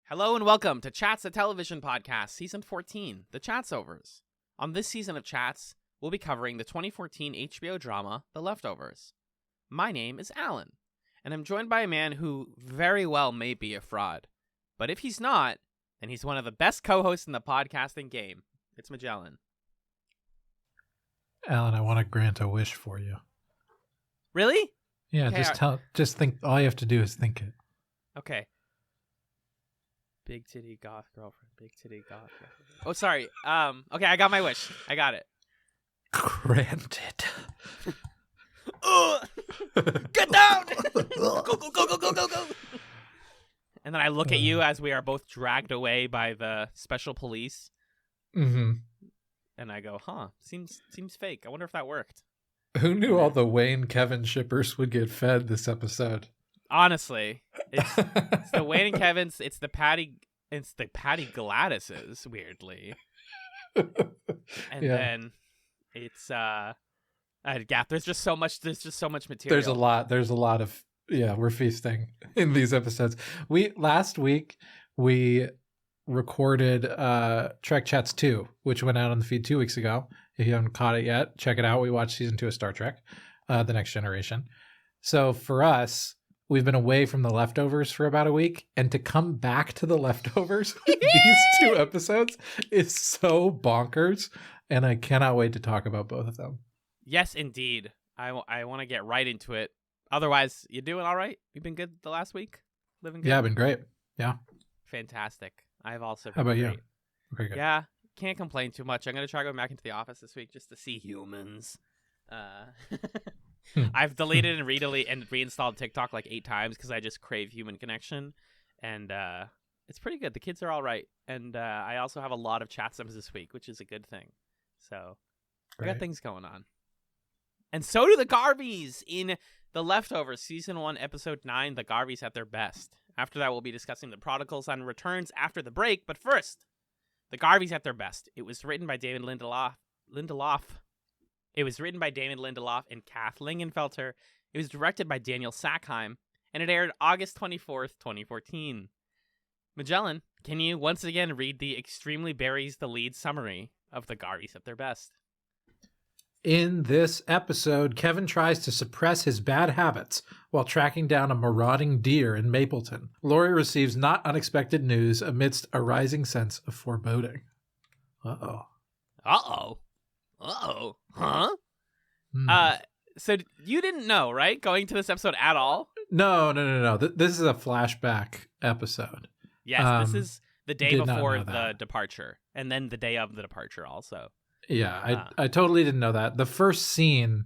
Hello and welcome to Chats, a television podcast, season 14, The Chatzovers. On this season of Chats, we'll be covering the 2014 HBO drama, The Leftovers. My name is Alan, and I'm joined by a man who very well may be a fraud. But if he's not, then he's one of the best co-hosts in the podcasting game. It's Magellan. Alan, I want to grant a wish for you. Really? Yeah, Okay, just think, all you have to do is think it. Okay. Big titty goth girlfriend. Big titty goth girlfriend. Oh, sorry. Okay, I got my wish. I got it. Granted. Get down! Go, go, go, go, go, go, go! And then I look at you as we are both dragged away by the special police. Mm-hmm. And I go, seems fake. I wonder if that worked. Who knew all the Wayne Kevin shippers would get fed this episode? Honestly, it's the Wayne and Kevin's, it's the Patty Gladyses, weirdly. And then it's there's just so much material. There's a lot of we're feasting in these episodes. Last week we recorded Trek Chats 2, which went out on the feed 2 weeks ago. If you haven't caught it yet, check it out. We watched season 2 of Star Trek, The Next Generation. So for us, we've been away from The Leftovers for about a week, and to come back to The Leftovers with these 2 episodes is so bonkers, and I cannot wait to talk about both of them. Yes, indeed. I want to get right into it. Otherwise, you doing all right? You've been good the last week? Living good? Yeah, I've been great. Yeah. Fantastic. I've also been How about great. you? Okay, good. Yeah, can't complain too much. I'm going to try going back into the office this week just to see humans. I've deleted and reinstalled TikTok like 8 times because I just crave human connection. And it's pretty good. The kids are all right. And I also have a lot of chat sims this week, which is a good thing. So I got things going on. And so do the Garveys in The Leftovers, Season 1, Episode 9, The Garveys at their best. After that, we'll be discussing the Prodigals and returns after the break. But first, The Garveys at their best. It was written by David Lindelof. It was written by David Lindelof and Kath Lingenfelter. It was directed by Daniel Sackheim. And it aired August 24th, 2014. Magellan, can you once again read the extremely buries the lead summary of The Garveys at their best? In this episode, Kevin tries to suppress his bad habits while tracking down a marauding deer in Mapleton. Laurie receives not unexpected news amidst a rising sense of foreboding. Uh-oh. Uh-oh. Uh-oh. Huh? So you didn't know, right? Going to this episode at all? No. This is a flashback episode. Yes, this is the day before the that. departure. And then the day of the departure also. Yeah, I totally didn't know that. The first scene,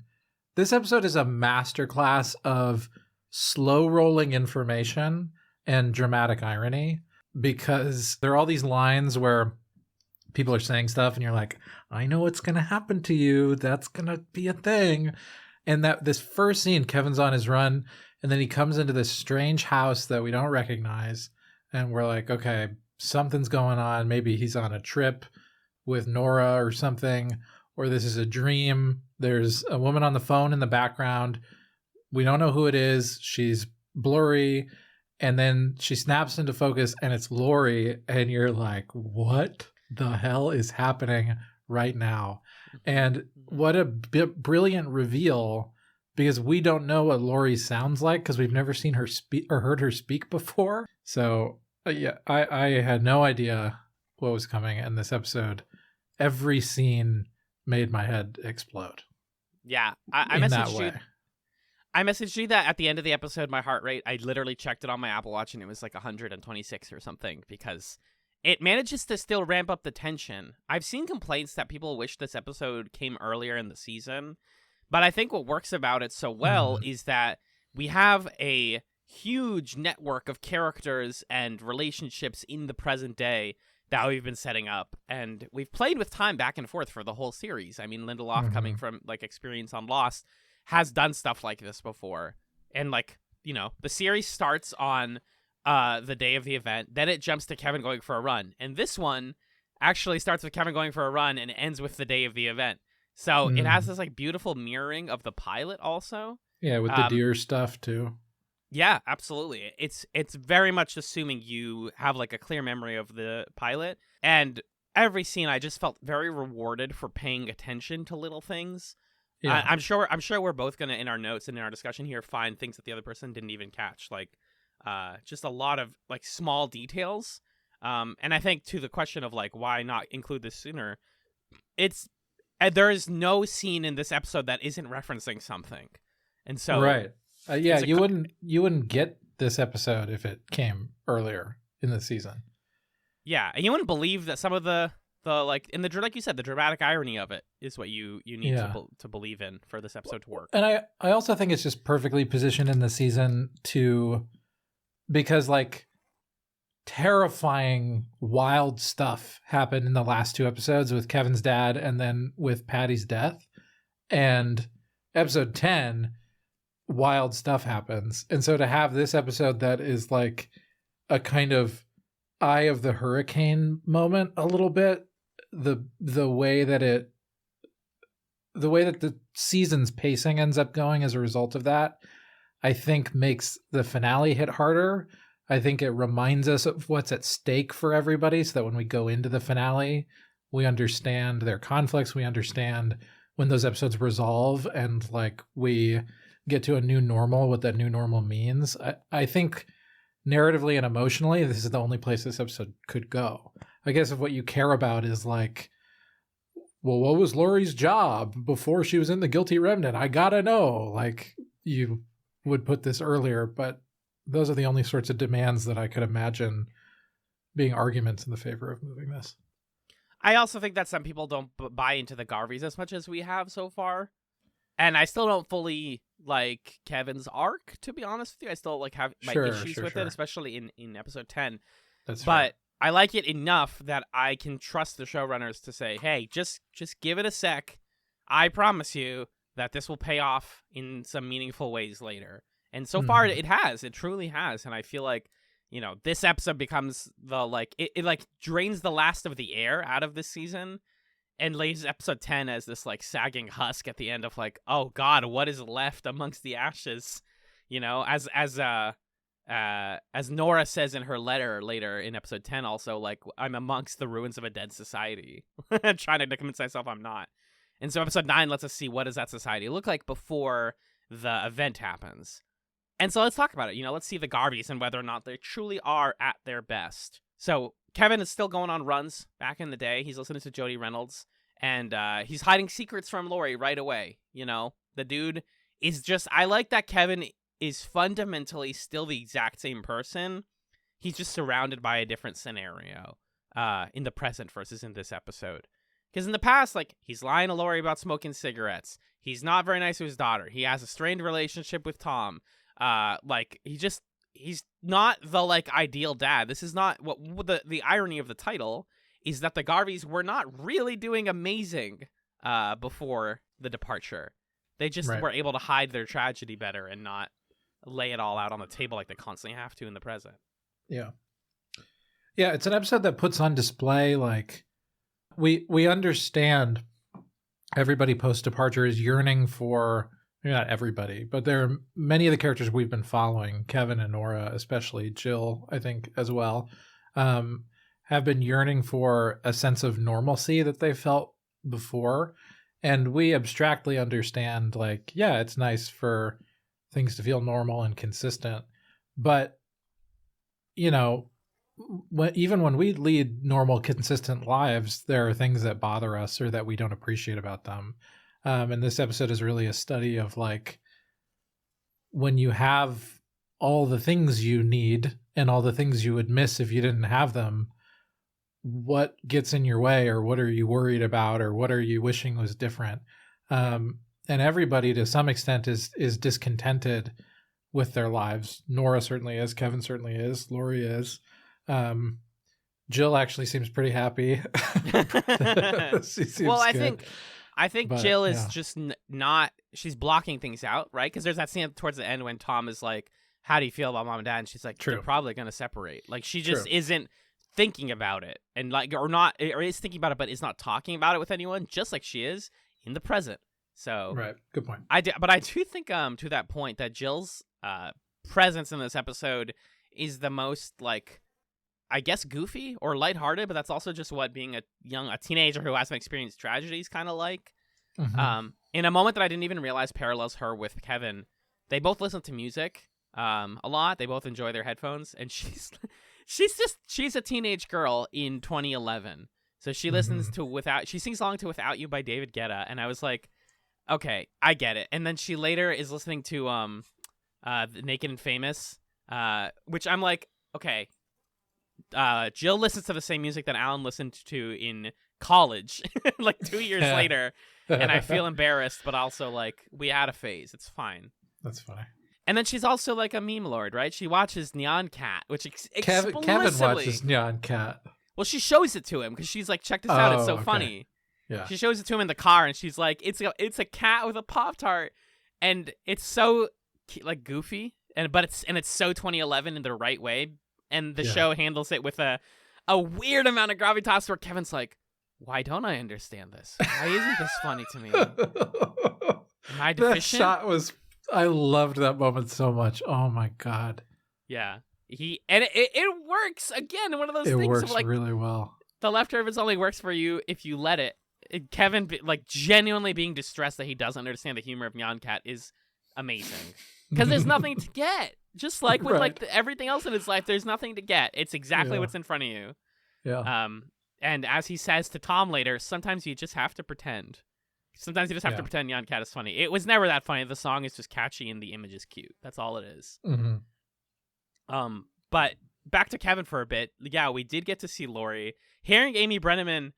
this episode is a masterclass of slow rolling information and dramatic irony, because there are all these lines where people are saying stuff and you're like, I know what's going to happen to you. That's going to be a thing. And this first scene, Kevin's on his run, and then he comes into this strange house that we don't recognize. And we're like, okay, something's going on. Maybe he's on a trip with Nora or something, or this is a dream. There's a woman on the phone in the background. We don't know who it is. She's blurry. And then she snaps into focus and it's Laurie. And you're like, what the hell is happening right now? And what a brilliant reveal, because we don't know what Laurie sounds like because we've never seen her speak or heard her speak before. So I had no idea what was coming in this episode. Every scene made my head explode. Yeah, I messaged you that at the end of the episode, my heart rate, I literally checked it on my Apple Watch and it was like 126 or something, because it manages to still ramp up the tension. I've seen complaints that people wish this episode came earlier in the season, but I think what works about it so well is that we have a huge network of characters and relationships in the present day that we've been setting up, and we've played with time back and forth for the whole series. I mean, Lindelof, coming from like experience on Lost, has done stuff like this before. And like, you know, the series starts on the day of the event, then it jumps to Kevin going for a run. And this one actually starts with Kevin going for a run and ends with the day of the event. So it has this like beautiful mirroring of the pilot also. Yeah, with the deer stuff too. Yeah, absolutely. It's very much assuming you have like a clear memory of the pilot, and every scene I just felt very rewarded for paying attention to little things. Yeah. I'm sure we're both gonna in our notes and in our discussion here find things that the other person didn't even catch, like just a lot of like small details. And I think to the question of like why not include this sooner, it's there is no scene in this episode that isn't referencing something, and so right. Yeah, you wouldn't get this episode if it came earlier in the season. Yeah, and you wouldn't believe that some of the like in the like you said, the dramatic irony of it is what you need to believe in for this episode to work. And I also think it's just perfectly positioned in the season because like terrifying wild stuff happened in the last 2 episodes with Kevin's dad and then with Patty's death, and episode 10 wild stuff happens. And so to have this episode that is like a kind of eye of the hurricane moment a little bit, the way that the season's pacing ends up going as a result of that, I think makes the finale hit harder. I think it reminds us of what's at stake for everybody, so that when we go into the finale, we understand their conflicts, we understand when those episodes resolve, and like we get to a new normal, what that new normal means. I think narratively and emotionally, this is the only place this episode could go. I guess if what you care about is like, well, what was Laurie's job before she was in the Guilty Remnant? I gotta know. Like, you would put this earlier, but those are the only sorts of demands that I could imagine being arguments in the favor of moving this. I also think that some people don't buy into the Garveys as much as we have so far. And I still don't fully like Kevin's arc, to be honest with you. I still like have my issues with it, especially in episode 10. That's but right. I like it enough that I can trust the showrunners to say, hey, just give it a sec. I promise you that this will pay off in some meaningful ways later. And so far it has. It truly has. And I feel like, this episode becomes the like it like drains the last of the air out of this season. And lays episode 10 as this like sagging husk at the end of like, oh God, what is left amongst the ashes? As Nora says in her letter later in episode 10, also like, I'm amongst the ruins of a dead society. Trying to convince myself I'm not. And so episode 9 lets us see what does that society look like before the event happens. And so let's talk about it. Let's see the Garveys and whether or not they truly are at their best. So Kevin is still going on runs back in the day. He's listening to Jody Reynolds, and he's hiding secrets from Laurie right away. The dude is just, I like that Kevin is fundamentally still the exact same person. He's just surrounded by a different scenario in the present versus in this episode. Because in the past, like, he's lying to Laurie about smoking cigarettes. He's not very nice to his daughter. He has a strained relationship with Tom. He's not the like ideal dad. This is not what the irony of the title is, that the Garveys were not really doing amazing before the departure. They just were able to hide their tragedy better and not lay it all out on the table like they constantly have to in the present. Yeah. Yeah, it's an episode that puts on display like we understand everybody post-departure is yearning for, not everybody, but there are many of the characters we've been following, Kevin and Nora, especially Jill, I think, as well, have been yearning for a sense of normalcy that they felt before. And we abstractly understand, like, yeah, it's nice for things to feel normal and consistent. But, even when we lead normal, consistent lives, there are things that bother us or that we don't appreciate about them. And this episode is really a study of like, when you have all the things you need and all the things you would miss if you didn't have them, what gets in your way, or what are you worried about, or what are you wishing was different? And everybody to some extent is discontented with their lives. Nora certainly is. Kevin certainly is. Laurie is. Jill actually seems pretty happy. She seems good. I think Jill is just not, she's blocking things out, right? Because there's that scene towards the end when Tom is like, how do you feel about mom and dad? And she's like, they're probably going to separate. Like, she just isn't thinking about it, and like, or is thinking about it, but is not talking about it with anyone, just like she is in the present. So, right. Good point. But I do think, to that point, that Jill's presence in this episode is the most, like, I guess goofy or lighthearted, but that's also just what being a teenager who hasn't experienced tragedy is kind of like. In a moment that I didn't even realize parallels her with Kevin, they both listen to music a lot. They both enjoy their headphones, and she's a teenage girl in 2011. So she listens to she sings along to Without You by David Guetta, and I was like, okay, I get it. And then she later is listening to Naked and Famous, which I'm like, okay, Jill listens to the same music that Alan listened to in college, like 2 years later, and I feel embarrassed, but also like we had a phase. It's fine. That's funny. And then she's also like a meme lord, right? She watches Nyan Cat, which Kevin watches Nyan Cat. Well, she shows it to him because she's like, check this out. It's so funny. Yeah. She shows it to him in the car, and she's like, it's a cat with a Pop-Tart, and it's so like goofy, but it's so 2011 in the right way, and the show handles it with a weird amount of gravitas where Kevin's like, why don't I understand this? Why isn't this funny to me? Am I deficient? That shot I loved that moment so much. Oh my God. Yeah. It works again. One of those things. It works of, like, really well. The leftovers only works for you if you let it. Kevin, like, genuinely being distressed that he doesn't understand the humor of Nyan Cat is amazing. Because there's nothing to get. Just like with like everything else in his life, there's nothing to get. It's exactly what's in front of you. Yeah. And as he says to Tom later, sometimes you just have to pretend. Sometimes you just have to pretend Nyan Cat is funny. It was never that funny. The song is just catchy and the image is cute. That's all it is. But back to Kevin for a bit. Yeah, we did get to see Laurie. Hearing Amy Brenneman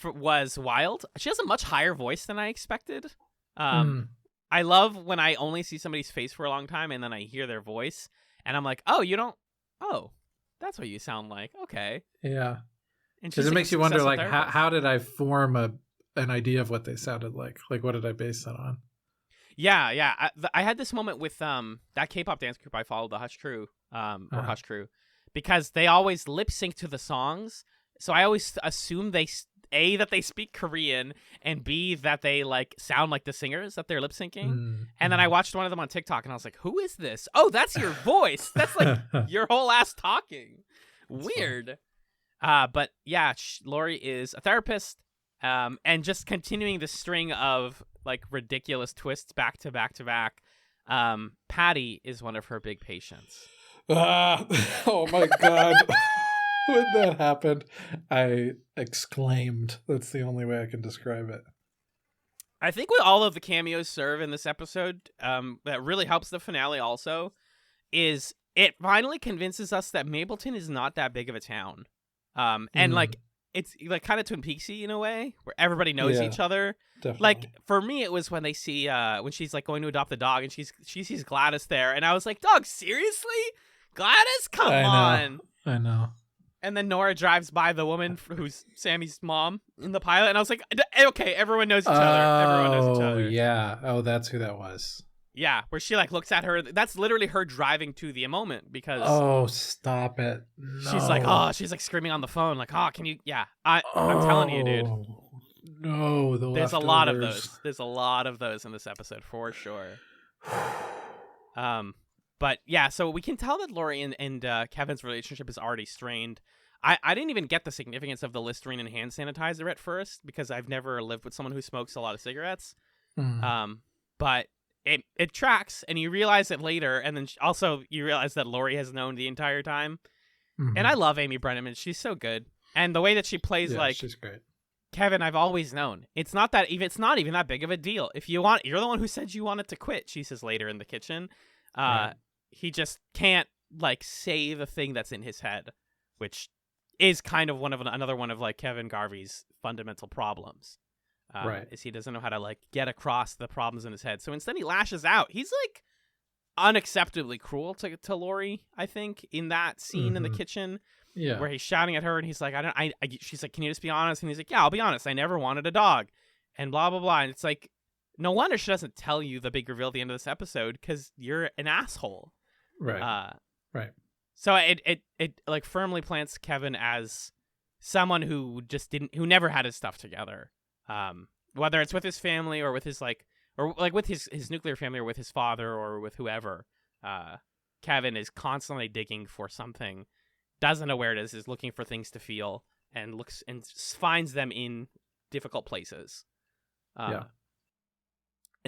was wild. She has a much higher voice than I expected. I love when I only see somebody's face for a long time and then I hear their voice and I'm like, that's what you sound like. Okay. Yeah. Because it makes you wonder, like, how did I form an idea of what they sounded like? Like, what did I base that on? Yeah. I had this moment with that K-pop dance group I followed, the Hush Crew, or Hush Crew, because they always lip sync to the songs. So I always assume that they speak Korean, and B, that they like sound like the singers that they're lip syncing. And then I watched one of them on TikTok, and I was like, "Who is this? Oh, that's your voice. That's like your whole ass talking. Weird." But yeah, Laurie is a therapist, and just continuing the string of like ridiculous twists back to back to back. Patty is one of her big patients. Oh my God. When that happened, I exclaimed. That's the only way I can describe it. I think what all of the cameos serve in this episode, that really helps the finale also, is it finally convinces us that Mapleton is not that big of a town. And like, it's like kind of Twin Peaksy in a way, where everybody knows each other. Definitely. Like, for me, it was when they see, when she's like going to adopt the dog and she sees Gladys there, and I was like, dog, seriously? Gladys? Come on. I know. And then Nora drives by the woman who's Sammy's mom in the pilot, and I was like, okay, everyone knows each other. Everyone knows each other. Oh, yeah. Oh, that's who that was. Yeah, where she like looks at her. That's literally her driving to the moment because. Oh, stop it! No. She's like, she's like screaming on the phone, like, can you? Yeah, I'm telling you, dude. No, there's a lot of those. There's a lot of those in this episode for sure. But yeah, so we can tell that Laurie and Kevin's relationship is already strained. I didn't even get the significance of the Listerine and hand sanitizer at first because I've never lived with someone who smokes a lot of cigarettes. But it tracks, and you realize it later, and then also you realize that Laurie has known the entire time. And I love Amy Brenneman. She's so good. And the way that she plays, she's great. Kevin, I've always known. It's not even that big of a deal. If you want, you're the one who said you wanted to quit, she says later in the kitchen. Right. He just can't like say the thing that's in his head, which is kind of another one of like Kevin Garvey's fundamental problems. Right. Is he doesn't know how to like get across the problems in his head. So instead he lashes out. He's like unacceptably cruel to Laurie, I think, in that scene in the kitchen. Yeah. Where he's shouting at her and he's like, she's like, can you just be honest? And he's like, yeah, I'll be honest. I never wanted a dog. And blah, blah, blah. And it's like, no wonder she doesn't tell you the big reveal at the end of this episode because you're an asshole. Right. Right. So it like firmly plants Kevin as someone who who never had his stuff together. Whether it's with his family or with his with his nuclear family or with his father or with whoever. Kevin is constantly digging for something, doesn't know where it is looking for things to feel, and looks and finds them in difficult places. And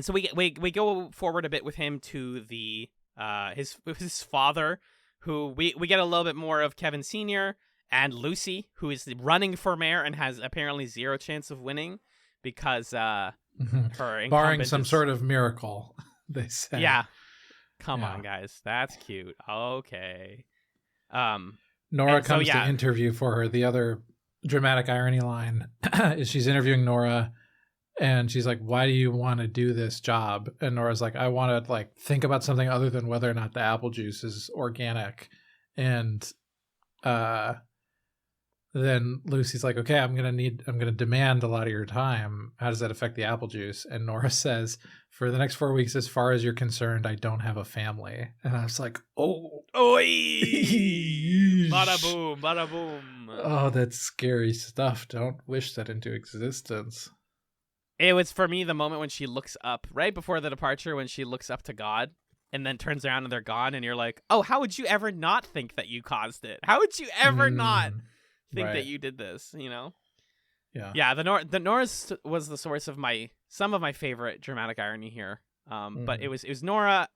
so we go forward a bit with him to the his father, who we get a little bit more of Kevin Sr. and Lucy, who is running for mayor and has apparently zero chance of winning because her barring some sort of miracle, they say. Yeah. Come on, guys. That's cute. Okay. Nora comes to interview for her. The other dramatic irony line is she's interviewing Nora, and she's like, "Why do you want to do this job?" And Nora's like, "I want to like think about something other than whether or not the apple juice is organic." And then Lucy's like, "Okay, I'm gonna demand a lot of your time. How does that affect the apple juice?" And Nora says, "For the next 4 weeks, as far as you're concerned, I don't have a family." And I was like, "Oh, oi, bada boom, bada boom." Oh, that's scary stuff. Don't wish that into existence. It was, for me, the moment when she looks up, right before the departure, when she looks up to God and then turns around and they're gone. And you're like, oh, how would you ever not think that you caused it? How would you ever not think that you did this, you know? Yeah. Yeah, the Nora's was the source of some of my favorite dramatic irony here. But it was Nora.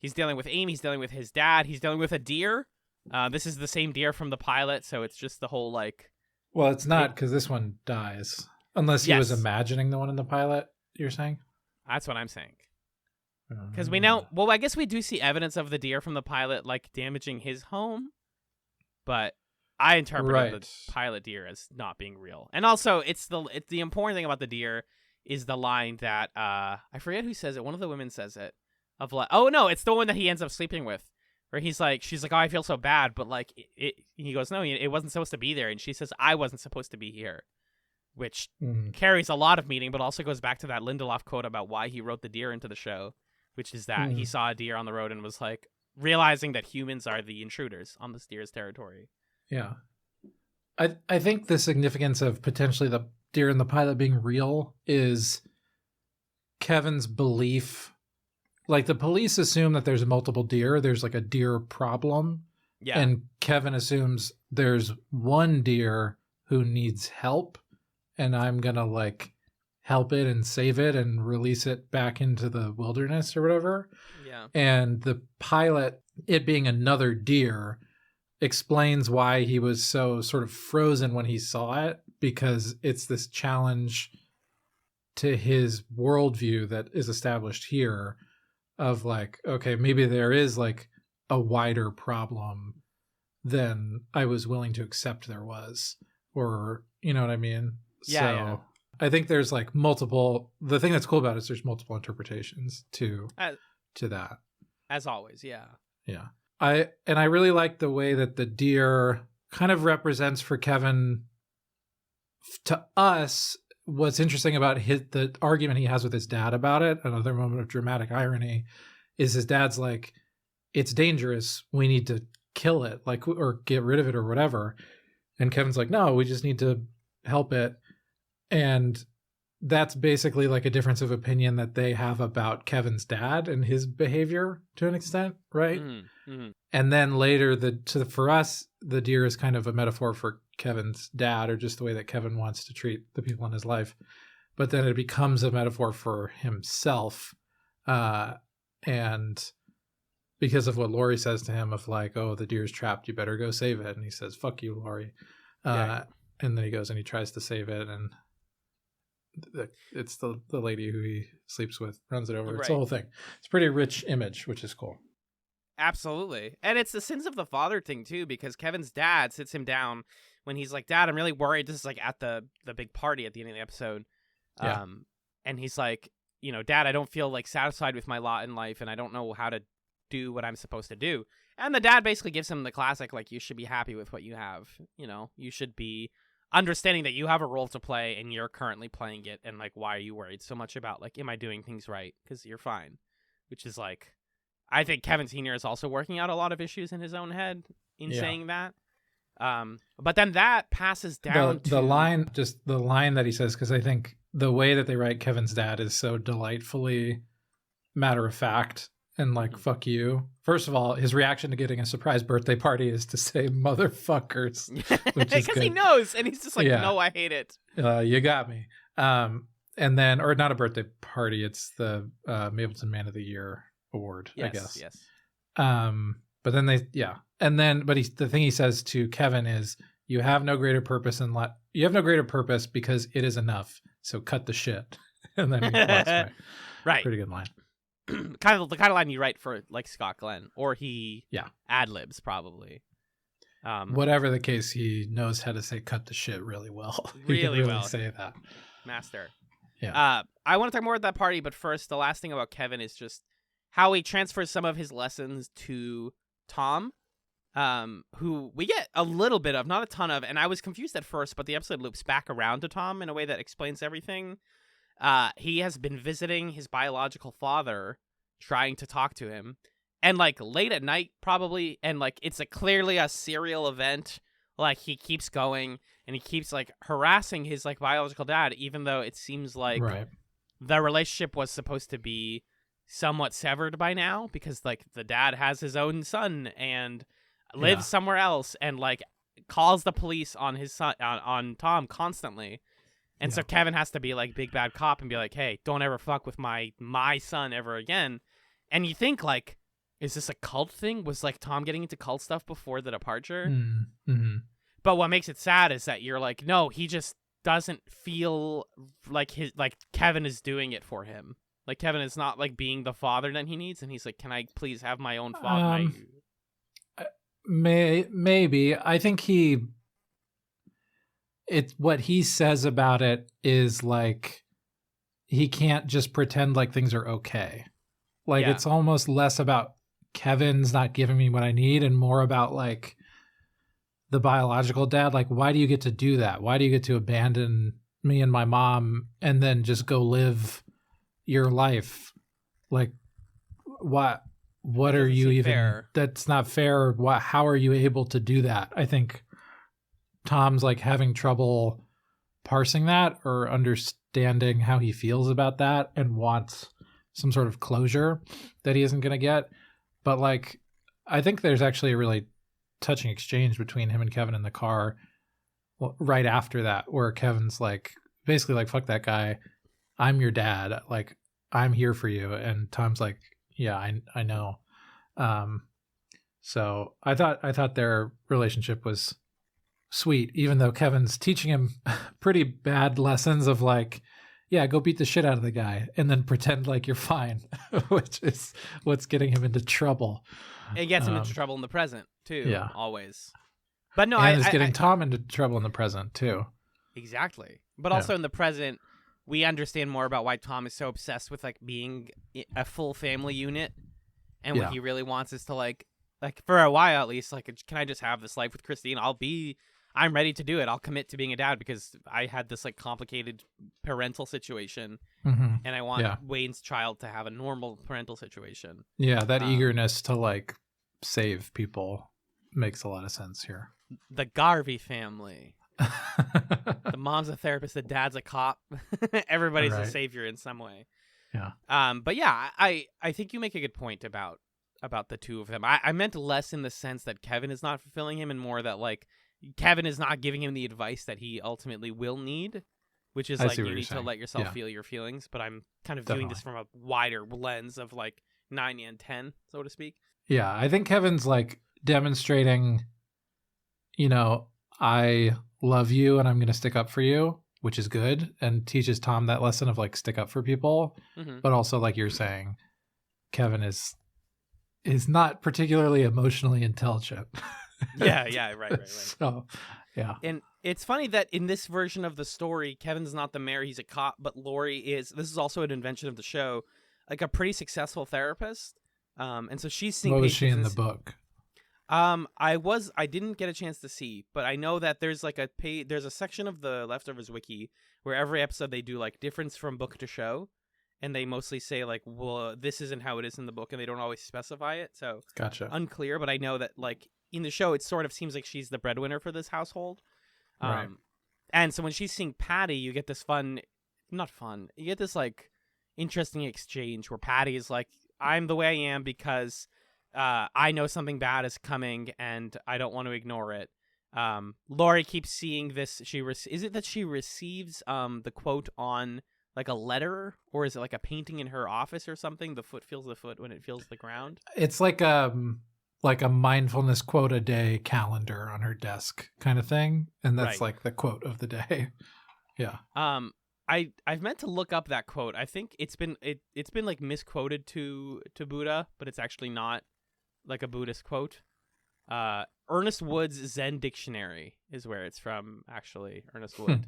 He's dealing with Amy. He's dealing with his dad. He's dealing with a deer. This is the same deer from the pilot, so it's just the whole like. Well, it's not, because this one dies. Unless he was imagining the one in the pilot, you're saying? That's what I'm saying. Because we know, well, I guess we do see evidence of the deer from the pilot, like, damaging his home. But I interpreted the pilot deer as not being real. And also, it's the important thing about the deer is the line that, I forget who says it. One of the women says it. Of like, oh, no, it's the one that he ends up sleeping with. Where she's like, oh, I feel so bad. But, like, he goes, no, it wasn't supposed to be there. And she says, I wasn't supposed to be here. Which carries a lot of meaning, but also goes back to that Lindelof quote about why he wrote the deer into the show, which is that he saw a deer on the road and was like, realizing that humans are the intruders on this deer's territory. Yeah. I think the significance of potentially the deer in the pilot being real is Kevin's belief. Like, the police assume that there's multiple deer. There's like a deer problem. Yeah. And Kevin assumes there's one deer who needs help. And I'm going to like help it and save it and release it back into the wilderness or whatever. Yeah. And the pilot, it being another deer, explains why he was so sort of frozen when he saw it, because it's this challenge to his worldview that is established here of like, okay, maybe there is like a wider problem than I was willing to accept there was, or, you know what I mean? Yeah. I think there's like multiple. The thing that's cool about it is there's multiple interpretations to that. As always, yeah. Yeah. I really like the way that the deer kind of represents for Kevin. To us, what's interesting about the argument he has with his dad about it, another moment of dramatic irony, is his dad's like, it's dangerous. We need to kill it, like, or get rid of it or whatever. And Kevin's like, no, we just need to help it. And that's basically like a difference of opinion that they have about Kevin's dad and his behavior to an extent, right? Mm-hmm. And then later, for us, the deer is kind of a metaphor for Kevin's dad, or just the way that Kevin wants to treat the people in his life. But then it becomes a metaphor for himself, and because of what Laurie says to him of like, oh, the deer's trapped, you better go save it. And he says, fuck you, Laurie. And then he goes and he tries to save it, and it's the lady who he sleeps with runs it over. It's the whole thing. It's a pretty rich image, which is cool. Absolutely. And it's the sins of the father thing too, because Kevin's dad sits him down when he's like, Dad, I'm really worried. This is like at the big party at the end of the episode. Yeah. And he's like, you know, Dad, I don't feel like satisfied with my lot in life, and I don't know how to do what I'm supposed to do. And the dad basically gives him the classic, like, you should be happy with what you have. You know, you should be understanding that you have a role to play and you're currently playing it. And like, why are you worried so much about like, am I doing things right? Because you're fine. Which is like, I think Kevin Sr. is also working out a lot of issues in his own head in saying that. But then that passes down to the line that he says, because I think the way that they write Kevin's dad is so delightfully matter of fact and like fuck you. First of all, his reaction to getting a surprise birthday party is to say motherfuckers, which is because he knows, and he's just like, no, I hate it. You got me. And then, or not a birthday party, it's the Mapleton Man of the Year award, I guess. Yes. But then the thing he says to Kevin is, you have no greater purpose because it is enough. So cut the shit. And then he walks away. Right. Pretty good line. kind of the kind of line you write for like Scott Glenn, or he ad libs probably. Whatever the case, he knows how to say "cut the shit" really well. Really, he can really well. say that. Master. Yeah. I want to talk more about that party, but first, the last thing about Kevin is just how he transfers some of his lessons to Tom, who we get a little bit of, not a ton of, and I was confused at first, but the episode loops back around to Tom in a way that explains everything. He has been visiting his biological father, trying to talk to him, and like late at night probably, and like it's clearly a serial event. Like he keeps going and he keeps like harassing his like biological dad, even though it seems like the relationship was supposed to be somewhat severed by now, because like the dad has his own son and lives somewhere else, and like calls the police on his son, on Tom constantly. And so Kevin has to be like big bad cop and be like, hey, don't ever fuck with my son ever again. And you think like, is this a cult thing? Was like Tom getting into cult stuff before the departure? Mm-hmm. But what makes it sad is that you're like, no, he just doesn't feel like Kevin is doing it for him. Like Kevin is not like being the father that he needs, and he's like, can I please have my own father? Maybe. I think what he says about it is like he can't just pretend like things are okay. Like it's almost less about Kevin's not giving me what I need and more about like the biological dad. Like, why do you get to do that? Why do you get to abandon me and my mom and then just go live your life? Like, what are you even fair? That's not fair. How are you able to do that? I think Tom's like having trouble parsing that or understanding how he feels about that and wants some sort of closure that he isn't going to get. But like, I think there's actually a really touching exchange between him and Kevin in the car right after that, where Kevin's like, basically like, fuck that guy. I'm your dad. Like, I'm here for you. And Tom's like, yeah, I know. So I thought their relationship was sweet, even though Kevin's teaching him pretty bad lessons of like, yeah, go beat the shit out of the guy and then pretend like you're fine, which is what's getting him into trouble. It gets him into trouble in the present too, always. But no, and it's getting Tom into trouble in the present too. Exactly. But also in the present, we understand more about why Tom is so obsessed with like being a full family unit, and what he really wants is to like for a while at least, like, can I just have this life with Christine? I'm ready to do it. I'll commit to being a dad because I had this like complicated parental situation, and I want Wayne's child to have a normal parental situation. Yeah, that eagerness to like save people makes a lot of sense here. The Garvey family. The mom's a therapist, the dad's a cop. Everybody's a savior in some way. Yeah. But yeah, I think you make a good point about the two of them. I meant less in the sense that Kevin is not fulfilling him, and more that like Kevin is not giving him the advice that he ultimately will need, which is like you need to let yourself feel your feelings. But I'm kind of viewing this from a wider lens of like 9 and 10, so to speak. Yeah, I think Kevin's like demonstrating, I love you and I'm going to stick up for you, which is good, and teaches Tom that lesson of like stick up for people. But also, like you're saying, Kevin is not particularly emotionally intelligent. Right. So, yeah. And it's funny that in this version of the story, Kevin's not the mayor, he's a cop, but Lori is, this is also an invention of the show, like a pretty successful therapist. And so she's seeing What was she in the book? I didn't get a chance to see, but I know that there's like there's a section of the Leftovers wiki where every episode they do like difference from book to show. And they mostly say like, well, this isn't how it is in the book, and they don't always specify it. So gotcha. Unclear, but I know that like in the show, it sort of seems like she's the breadwinner for this household. Right. And so when she's seeing Patty, you get this you get this like interesting exchange where Patty is like, I'm the way I am because I know something bad is coming and I don't want to ignore it. Laurie keeps seeing this. Is it that she receives the quote on like a letter, or is it like a painting in her office or something? The foot feels the foot when it feels the ground. It's like a mindfulness quote a day calendar on her desk kind of thing, and that's like the quote of the day. Yeah. I've meant to look up that quote. I think it's been like misquoted to Buddha, but it's actually not like a Buddhist quote. Ernest Wood's Zen Dictionary is where it's from, actually. Ernest Wood.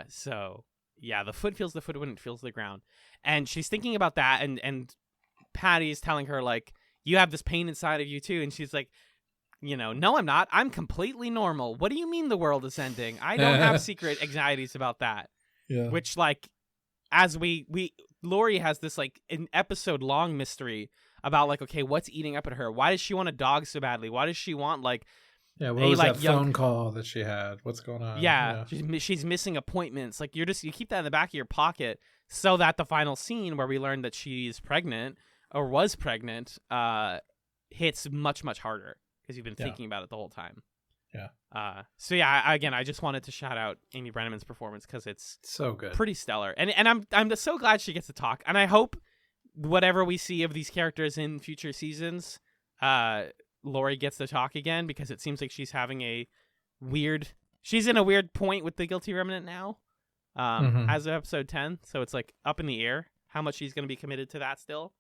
So yeah, the foot feels the foot when it feels the ground, and she's thinking about that, and Patty's telling her like, you have this pain inside of you too, and she's like, no, I'm not. I'm completely normal. What do you mean the world is ending? I don't have secret anxieties about that. Yeah. Which, like, as Laurie has this like an episode long mystery about like, okay, what's eating up at her? Why does she want a dog so badly? Why does she want like, what was that phone call that she had? What's going on? Yeah. She's missing appointments. Like, you keep that in the back of your pocket so that the final scene where we learn that she's pregnant or was pregnant hits much, much harder because you've been thinking about it the whole time. Yeah. So yeah, I just wanted to shout out Amy Brenneman's performance because it's so good, pretty stellar, and I'm just so glad she gets to talk, and I hope whatever we see of these characters in future seasons, Laurie gets to talk again, because it seems like she's having she's in a weird point with the Guilty Remnant now, as of episode 10, so it's like up in the air how much she's going to be committed to that still.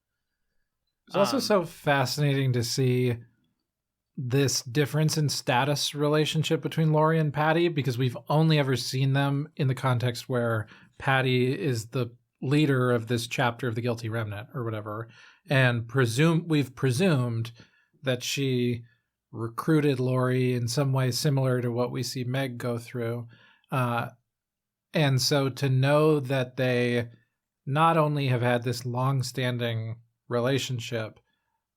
It's also so fascinating to see this difference in status relationship between Laurie and Patty, because we've only ever seen them in the context where Patty is the leader of this chapter of the Guilty Remnant or whatever, and we've presumed that she recruited Laurie in some way similar to what we see Meg go through, and so to know that they not only have had this long-standing relationship,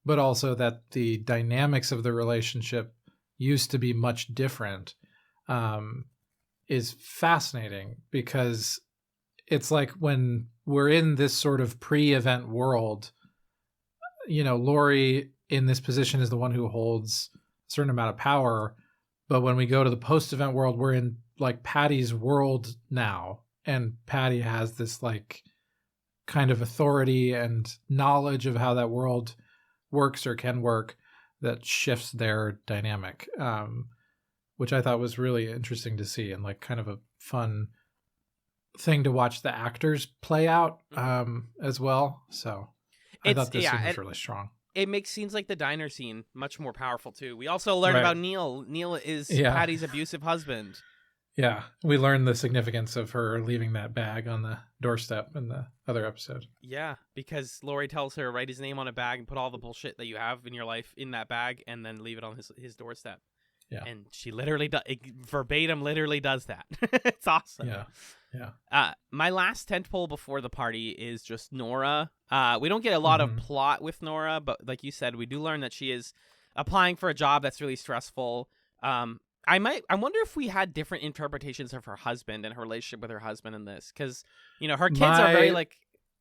but also that the dynamics of the relationship used to be much different, is fascinating, because it's like when we're in this sort of pre-event world, Laurie in this position is the one who holds a certain amount of power. But when we go to the post-event world, we're in like Patty's world now, and Patty has this like kind of authority and knowledge of how that world works or can work that shifts their dynamic, which I thought was really interesting to see, and like kind of a fun thing to watch the actors play out as well. So I thought this scene was really strong. It makes scenes like the diner scene much more powerful too. We also learn about Neil. Neil is Patty's abusive husband. Yeah, we learned the significance of her leaving that bag on the doorstep in the other episode. Yeah, because Laurie tells her, write his name on a bag and put all the bullshit that you have in your life in that bag, and then leave it on his doorstep. Yeah, and she literally verbatim does that. It's awesome. Yeah. My last tentpole before the party is just Nora. We don't get a lot of plot with Nora, but like you said, we do learn that she is applying for a job that's really stressful. I wonder if we had different interpretations of her husband and her relationship with her husband in this, because her kids are very like.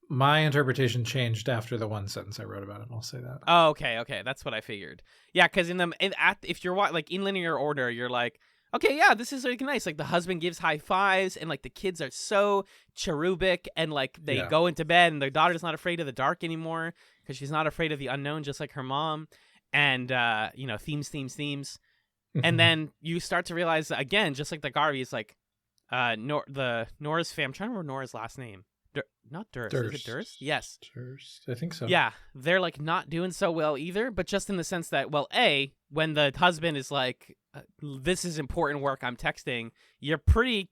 My interpretation changed after the one sentence I wrote about it. I'll say that. Oh, okay, that's what I figured. Yeah, because if you're like in linear order, you're like, okay, yeah, this is really nice. Like the husband gives high fives, and like the kids are so cherubic, and like they go into bed, and their daughter's not afraid of the dark anymore because she's not afraid of the unknown, just like her mom. And themes. And then you start to realize again, just like the Garveys, like Nora's fam. I'm trying to remember Nora's last name. Not Durst. Is it Durst? Yes. Durst. I think so. Yeah, they're like not doing so well either, but just in the sense that, well, when the husband is like, "This is important work, I'm texting," you're pretty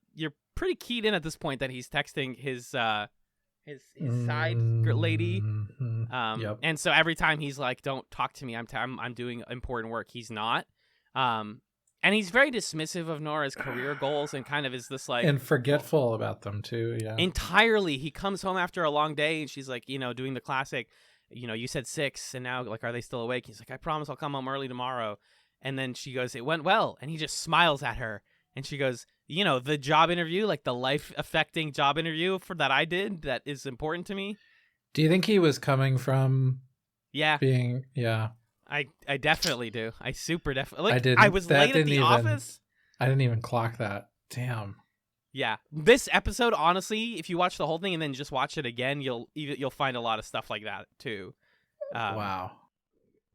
keyed in at this point that he's texting his side lady. Yep. And so every time he's like, "Don't talk to me, I'm doing important work," he's not. And he's very dismissive of Nora's career goals, and kind of is this like, and forgetful about them too. Yeah, entirely. He comes home after a long day, and she's like, doing the classic, you said 6, and now like, are they still awake? He's like, I promise I'll come home early tomorrow. And then she goes, it went well, and he just smiles at her, and she goes, the job interview, like the life affecting job interview that I did, that is important to me. Do you think he was coming from being I definitely do. I super definitely like. I didn't. I was late at the office. I didn't even clock that. Damn. Yeah, this episode, honestly, if you watch the whole thing and then just watch it again, you'll find a lot of stuff like that too. Wow.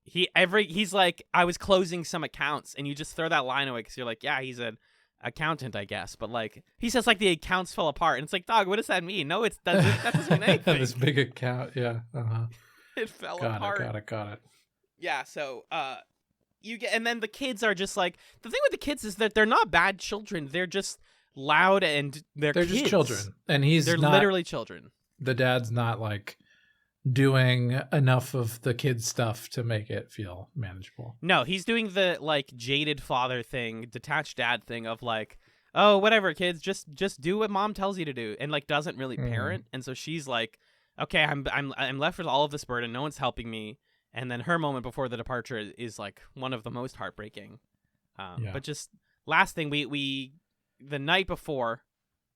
He's like, I was closing some accounts, and you just throw that line away because you're like, yeah, he's an accountant, I guess. But like, he says like the accounts fell apart, and it's like, dog, what does that mean? No, that doesn't mean anything. This big account, yeah. It fell apart. Got it. Yeah. So, and then the kids are just like, the thing with the kids is that they're not bad children. They're just loud, and they're kids. Just children, and they're literally children. The dad's not like doing enough of the kids stuff to make it feel manageable. No, he's doing the like jaded father thing, detached dad thing of like, oh, whatever, kids, just do what mom tells you to do, and like doesn't really parent. And so she's like, okay, I'm left with all of this burden. No one's helping me. And then her moment before the departure is like one of the most heartbreaking. But just last thing, we the night before,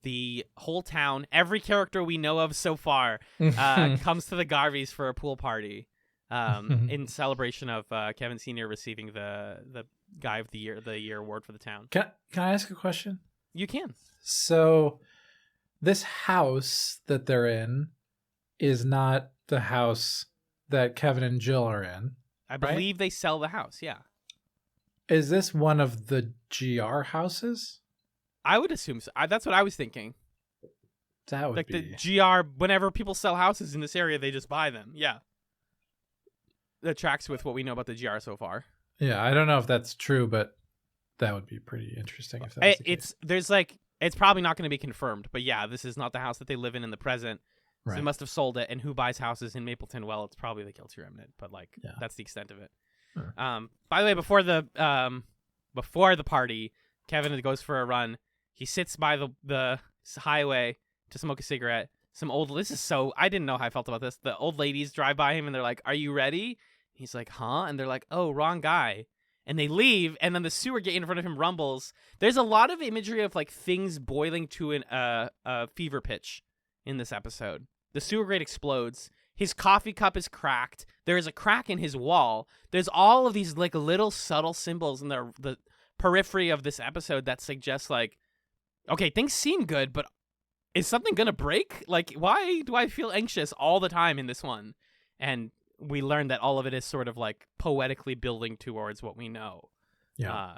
the whole town, every character we know of so far, comes to the Garveys for a pool party, in celebration of Kevin Sr. receiving the Guy of the Year award for the town. Can I ask a question? You can. So, this house that they're in is not the house that Kevin and Jill are in. I believe they sell the house. Yeah. Is this one of the GR houses? I would assume so. That's what I was thinking. That would like be... the GR, whenever people sell houses in this area, they just buy them. Yeah. That tracks with what we know about the GR so far. Yeah, I don't know if that's true, but that would be pretty interesting if that's the case. It's probably not going to be confirmed, but yeah, this is not the house that they live in the present. Right. So they must have sold it, and who buys houses in Mapleton? Well, it's probably the Guilty Remnant, but that's the extent of it. Sure. By the way, before the party, Kevin goes for a run. He sits by the highway to smoke a cigarette. I didn't know how I felt about this. The old ladies drive by him and they're like, "Are you ready?" He's like, "Huh?" And they're like, "Oh, wrong guy." And they leave, and then the sewer gate in front of him rumbles. There's a lot of imagery of like things boiling to a fever pitch in this episode. The sewer grate explodes. His coffee cup is cracked. There is a crack in his wall. There's all of these like little subtle symbols in the periphery of this episode that suggests like, okay, things seem good, but is something gonna break? Like, why do I feel anxious all the time in this one? And we learned that all of it is sort of like poetically building towards what we know. Yeah.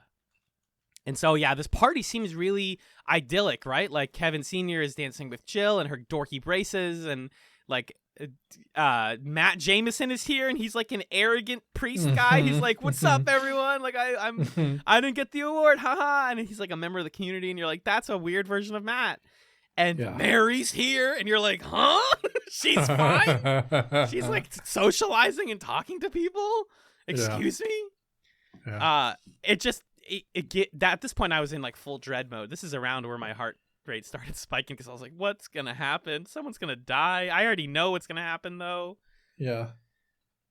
And so, yeah, this party seems really idyllic, right? Like Kevin Sr. is dancing with Jill and her dorky braces, and like Matt Jameson is here, and he's like an arrogant priest guy. He's like, "What's up, everyone? Like, I didn't get the award, haha!" And he's like a member of the community, and you're like, "That's a weird version of Matt." And Mary's here, and you're like, "Huh? She's fine. She's like socializing and talking to people. Excuse me." Yeah. At this point, I was in like full dread mode. This is around where my heart rate started spiking because I was like, "What's gonna happen? Someone's gonna die." I already know what's gonna happen though. Yeah.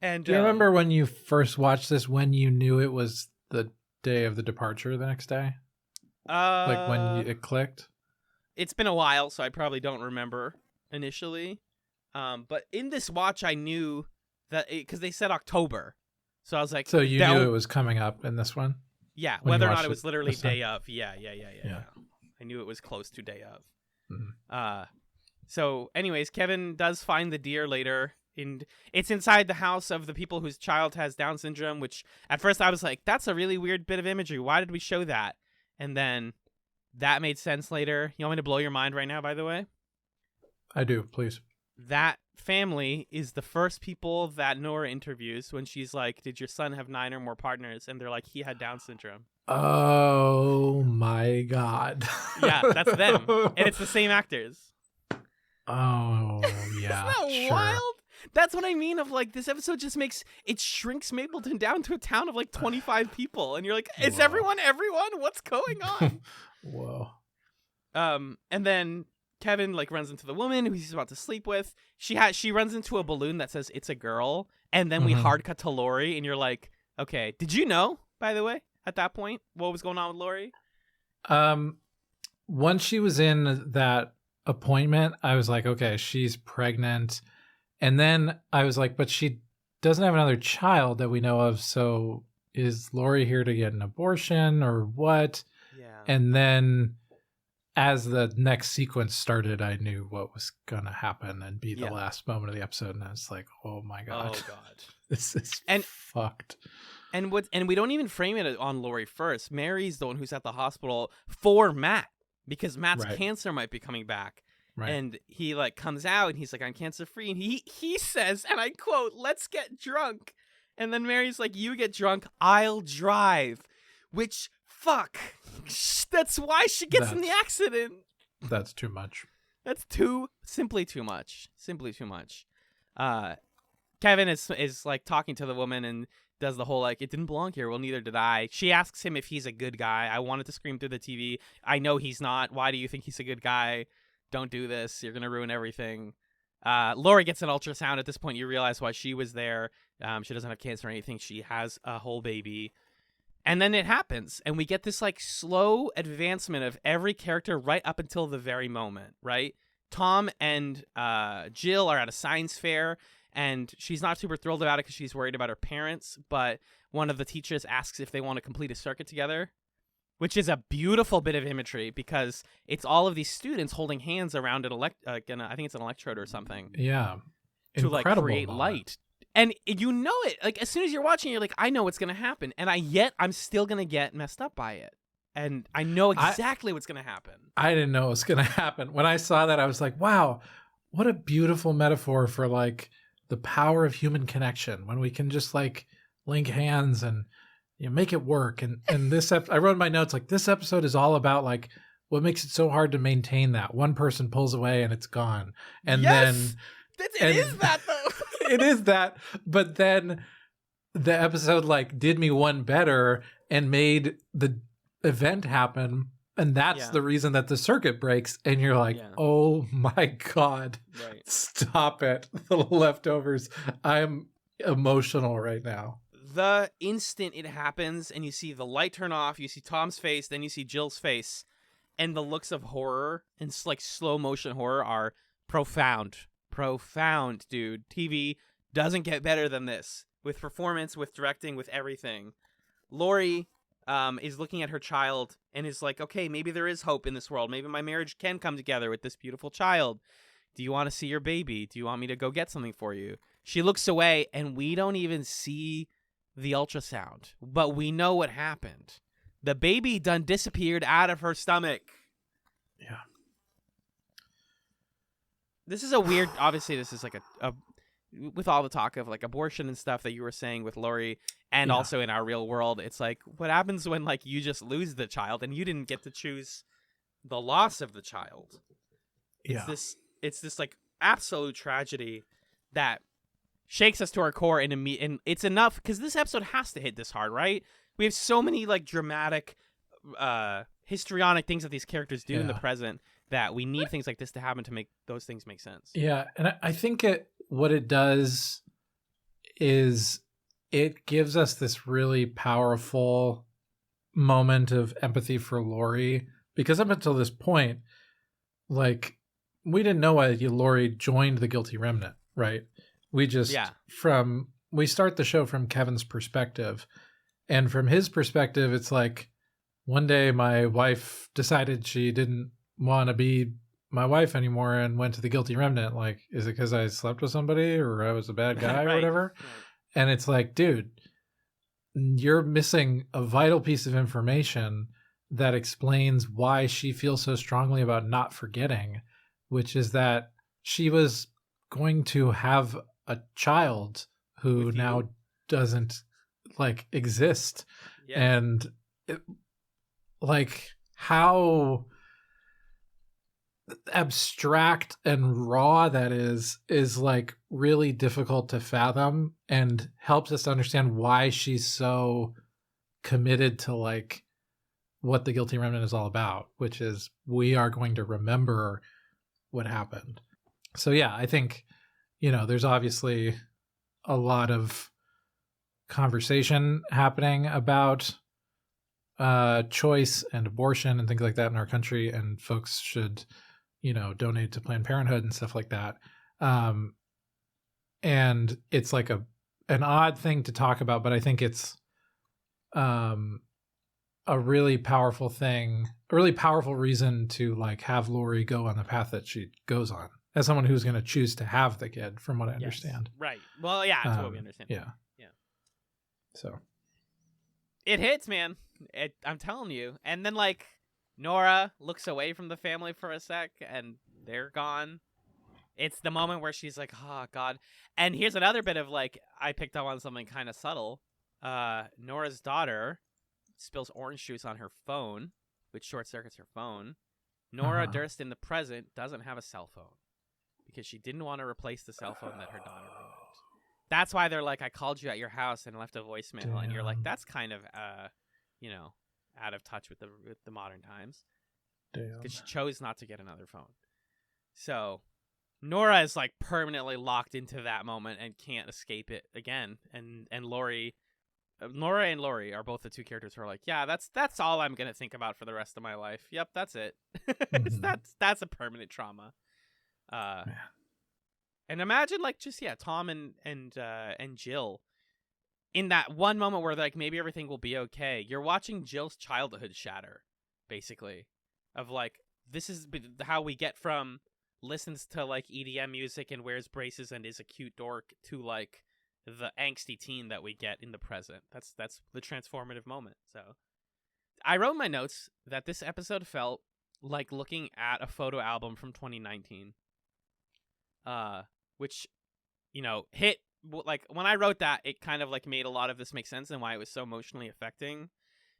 And do you remember when you first watched this? When you knew it was the day of the departure, the next day? Like when it clicked. It's been a while, so I probably don't remember initially. But in this watch, I knew that because they said October, so I was like, so you knew it was coming up in this one. Yeah, whether or not it was literally day of. Yeah. I knew it was close to day of. Mm-hmm. So anyways, Kevin does find the deer later. It's inside the house of the people whose child has Down syndrome, which at first I was like, that's a really weird bit of imagery. Why did we show that? And then that made sense later. You want me to blow your mind right now, by the way? I do, please. That family is the first people that Nora interviews when she's like, "Did your son have 9 or more partners?" And they're like, "He had Down syndrome." Oh my God. Yeah, that's them. And it's the same actors. Oh, yeah. Isn't that sure. wild? That's what I mean of like, this episode just shrinks Mapleton down to a town of like 25 people. And you're like, is everyone? What's going on? Whoa. And then Kevin like runs into the woman who he's about to sleep with. She runs into a balloon that says it's a girl. And then we hard cut to Lori, and you're like, okay, did you know, by the way, at that point, what was going on with Lori? Once she was in that appointment, I was like, okay, she's pregnant, And then I was like, but she doesn't have another child that we know of. So is Lori here to get an abortion or what? Yeah. And then as the next sequence started, I knew what was going to happen and be the last moment of the episode. And I was like, oh my God. Oh God. This is fucked. And we don't even frame it on Lori first. Mary's the one who's at the hospital for Matt because Matt's cancer might be coming back. Right. And he like comes out and he's like, I'm cancer free. And he says, and I quote, let's get drunk. And then Mary's like, you get drunk, I'll drive. Which, fuck. That's why she gets in the accident. That's too much. That's simply too much. Simply too much. Kevin is like talking to the woman and does the whole like, it didn't belong here. Well, neither did I. She asks him if he's a good guy. I wanted to scream through the TV. I know he's not. Why do you think he's a good guy? Don't do this. You're going to ruin everything. Lori gets an ultrasound. At this point, you realize why she was there. She doesn't have cancer or anything. She has a whole baby. And then it happens. And we get this like slow advancement of every character right up until the very moment, right? Tom and Jill are at a science fair. And she's not super thrilled about it because she's worried about her parents. But one of the teachers asks if they want to complete a circuit together, which is a beautiful bit of imagery because it's all of these students holding hands around I think it's an electrode or something. Yeah. To like create light. And you know it. Like as soon as you're watching, you're like, I know what's going to happen. And yet I'm still going to get messed up by it. And I know exactly what's going to happen. I didn't know it was going to happen. When I saw that, I was like, wow, what a beautiful metaphor for like the power of human connection when we can just like link hands and make it work. And this, I wrote in my notes, like this episode is all about like what makes it so hard to maintain that one person pulls away and it's gone. And then it is that though. It is that. But then the episode like did me one better and made the event happen. And that's the reason that the circuit breaks. And you're like, oh my God, stop it. The leftovers. I'm emotional right now. The instant it happens and you see the light turn off, you see Tom's face, then you see Jill's face, and the looks of horror and like slow motion horror are profound. Profound, dude. TV doesn't get better than this. With performance, with directing, with everything. Lori is looking at her child and is like, okay, maybe there is hope in this world. Maybe my marriage can come together with this beautiful child. Do you want to see your baby? Do you want me to go get something for you? She looks away and we don't even see the ultrasound, but we know what happened. The baby done disappeared out of her stomach. Yeah. This is a weird, obviously this is like a with all the talk of like abortion and stuff that you were saying with Lori and also in our real world, it's like, what happens when like you just lose the child and you didn't get to choose the loss of the child? It's this like absolute tragedy that shakes us to our core and it's enough because this episode has to hit this hard, right? We have so many like dramatic, histrionic things that these characters do in the present that we need things like this to happen to make those things make sense. Yeah, and I think what it does is it gives us this really powerful moment of empathy for Lori because up until this point, like we didn't know why Lori joined the Guilty Remnant, right? We just we start the show from Kevin's perspective, and from his perspective, it's like one day my wife decided she didn't want to be my wife anymore and went to the Guilty Remnant. Like, is it because I slept with somebody or I was a bad guy or whatever? Right. And it's like, dude, you're missing a vital piece of information that explains why she feels so strongly about not forgetting, which is that she was going to have a child who now doesn't like exist. And like how abstract and raw that is like really difficult to fathom and helps us to understand why she's so committed to like what the Guilty Remnant is all about, which is we are going to remember what happened. So yeah, I think, there's obviously a lot of conversation happening about choice and abortion and things like that in our country, and folks should donate to Planned Parenthood and stuff like that. and it's like an odd thing to talk about, but I think it's a really powerful thing, a really powerful reason to like have Lori go on the path that she goes on as someone who's going to choose to have the kid, from what I understand. Right. Well, yeah, that's what we understand. Yeah. Yeah. So it hits, man. I'm telling you. And then like Nora looks away from the family for a sec and they're gone. It's the moment where she's like, oh, God. And here's another bit of, like, I picked up on something kind of subtle. Nora's daughter spills orange juice on her phone, which short-circuits her phone. Nora Durst in the present doesn't have a cell phone because she didn't want to replace the cell phone that her daughter ruined. That's why they're like, I called you at your house and left a voicemail. Damn. And you're like, that's kind of, out of touch with the modern times. Because she chose not to get another phone. So Nora is like permanently locked into that moment and can't escape it again. And Lori, Nora and Lori are both the two characters who are like, yeah, that's all I'm gonna think about for the rest of my life. Yep, that's it. That's a permanent trauma. And imagine like just Tom and Jill in that one moment where like maybe everything will be okay. You're watching Jill's childhood shatter, basically, of like this is how we get from listens to like EDM music and wears braces and is a cute dork to like the angsty teen that we get in the present. That's the transformative moment. So I wrote in my notes that this episode felt like looking at a photo album from 2019, which hit like when I wrote that, it kind of like made a lot of this make sense and why it was so emotionally affecting,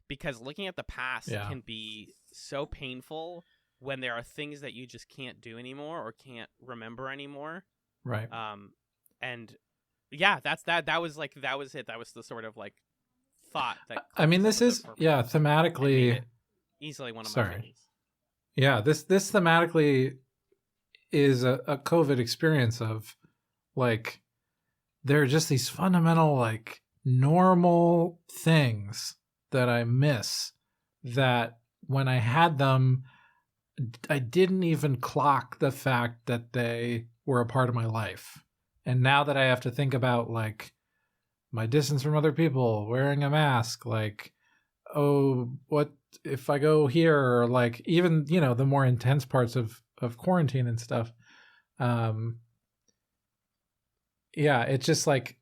because looking at the past can be so painful when there are things that you just can't do anymore or can't remember anymore. Right. And yeah, that was it. That was the sort of like thought that I mean, this is thematically easily one of my favorites. Yeah, this thematically is a COVID experience of like there are just these fundamental like normal things that I miss that when I had them I didn't even clock the fact that they were a part of my life. And now that I have to think about like my distance from other people, wearing a mask, like, oh, what if I go here? Or like even, the more intense parts of quarantine and stuff. It's just like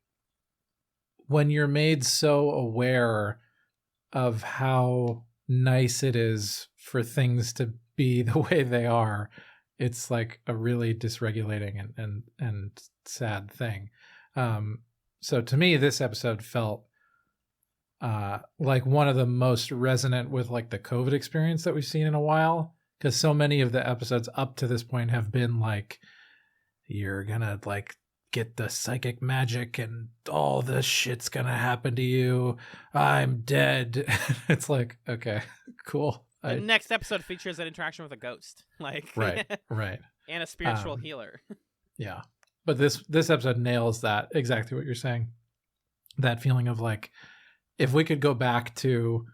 when you're made so aware of how nice it is for things to be the way they are, it's like a really dysregulating and sad thing. So to me, this episode felt like one of the most resonant with like the COVID experience that we've seen in a while, because so many of the episodes up to this point have been like, you're gonna like get the psychic magic and all this shit's gonna happen to you. I'm dead. It's like, okay, cool. The next episode features an interaction with a ghost, like right, and a spiritual healer. Yeah, but this episode nails that, exactly what you're saying. That feeling of like, if we could go back to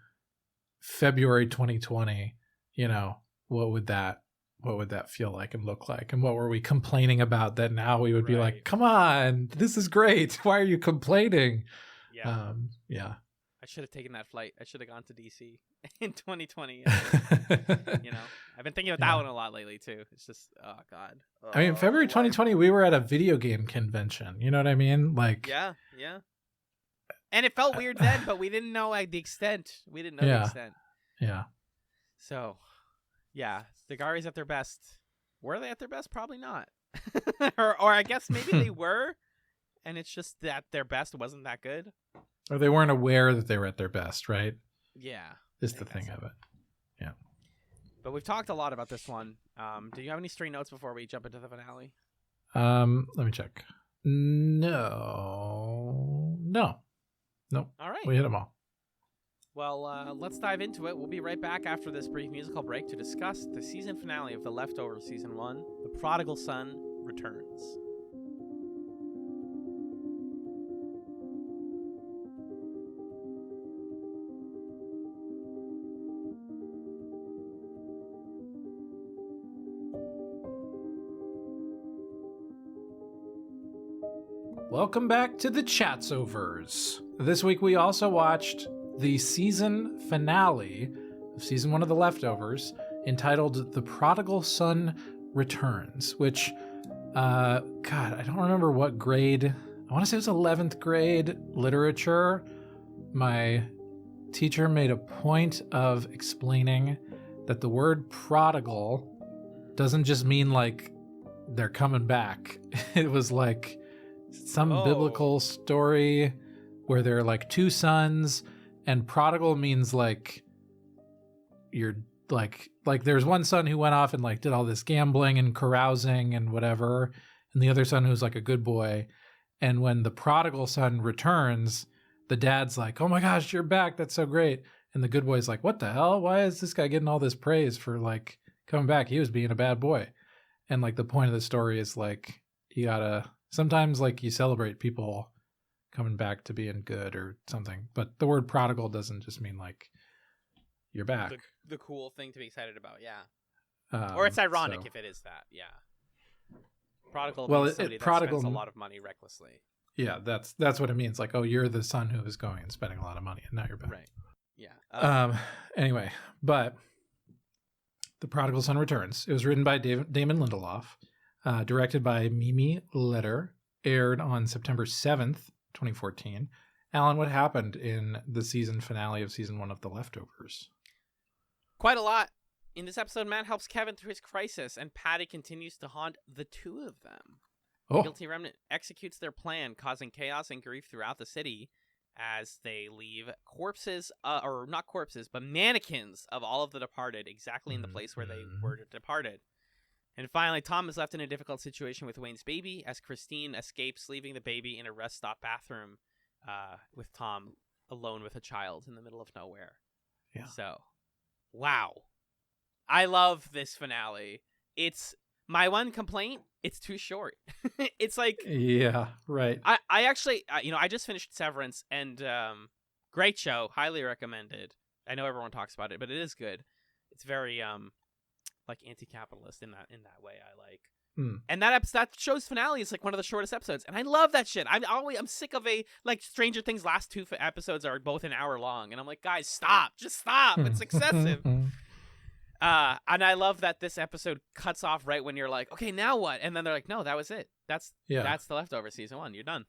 February 2020, what would that feel like and look like, and what were we complaining about that now we would be like, come on, this is great. Why are you complaining? Yeah. Yeah. I should have taken that flight. I should have gone to DC in 2020. I've been thinking about that one a lot lately too. It's just, oh God. I mean, February 2020, we were at a video game convention. You know what I mean? Like, yeah. And it felt weird then, but we didn't know the extent. We didn't know the extent. Yeah. So, yeah, the Garveys at their best. Were they at their best? Probably not. or I guess maybe they were, and it's just that their best wasn't that good. Or they weren't aware that they were at their best, right? Yeah. Is the thing of it. Yeah. But we've talked a lot about this one. Do you have any stray notes before we jump into the finale? Let me check. No. Nope. All right. We hit them all. Well, let's dive into it. We'll be right back after this brief musical break to discuss the season finale of The Leftovers Season 1, The Prodigal Son Returns. Welcome back to the Chatzovers. This week we also watched the season finale of season 1 of The Leftovers, entitled The Prodigal Son Returns, which, God, I don't remember what grade. I want to say it was 11th grade literature. My teacher made a point of explaining that the word prodigal doesn't just mean like they're coming back. It was like some biblical story where there are like two sons, and prodigal means like you're like there's one son who went off and like did all this gambling and carousing and whatever, and the other son who's like a good boy. And when the prodigal son returns, the dad's like, "Oh my gosh, you're back. That's so great." And the good boy's like, "What the hell? Why is this guy getting all this praise for like coming back? He was being a bad boy." And like the point of the story is like you gotta sometimes like you celebrate people coming back to being good or something. But the word prodigal doesn't just mean like you're back. The cool thing to be excited about, yeah. Or it's ironic if it is that, yeah. Prodigal means somebody that spends a lot of money recklessly. Yeah, that's what it means. Like, oh, you're the son who was going and spending a lot of money, and now you're back. Right. Yeah. Anyway, but The Prodigal Son Returns. It was written by Damon Lindelof, directed by Mimi Leder, aired on September 7th, 2014. Alan, what happened in the season finale of season 1 of The Leftovers? Quite a lot. In this episode, Matt helps Kevin through his crisis, and Patty continues to haunt the two of them. The guilty remnant executes their plan, causing chaos and grief throughout the city as they leave corpses, or not corpses, but mannequins of all of the departed exactly in the place where they were departed. And finally, Tom is left in a difficult situation with Wayne's baby as Christine escapes, leaving the baby in a rest stop bathroom with Tom alone with a child in the middle of nowhere. Yeah. So, wow. I love this finale. It's my one complaint. It's too short. It's like, yeah, right. I actually, I just finished Severance, and great show, highly recommended. I know everyone talks about it, but it is good. It's very like anti-capitalist in that way. I like, and that show's finale is like one of the shortest episodes, and I love that shit. I'm sick of like Stranger Things last 2 episodes are both an hour long, and I'm like, guys, stop, just stop. It's excessive. And I love that this episode cuts off right when you're like, okay, now what? And then they're like, no, that was it. That's The Leftovers season 1. You're done.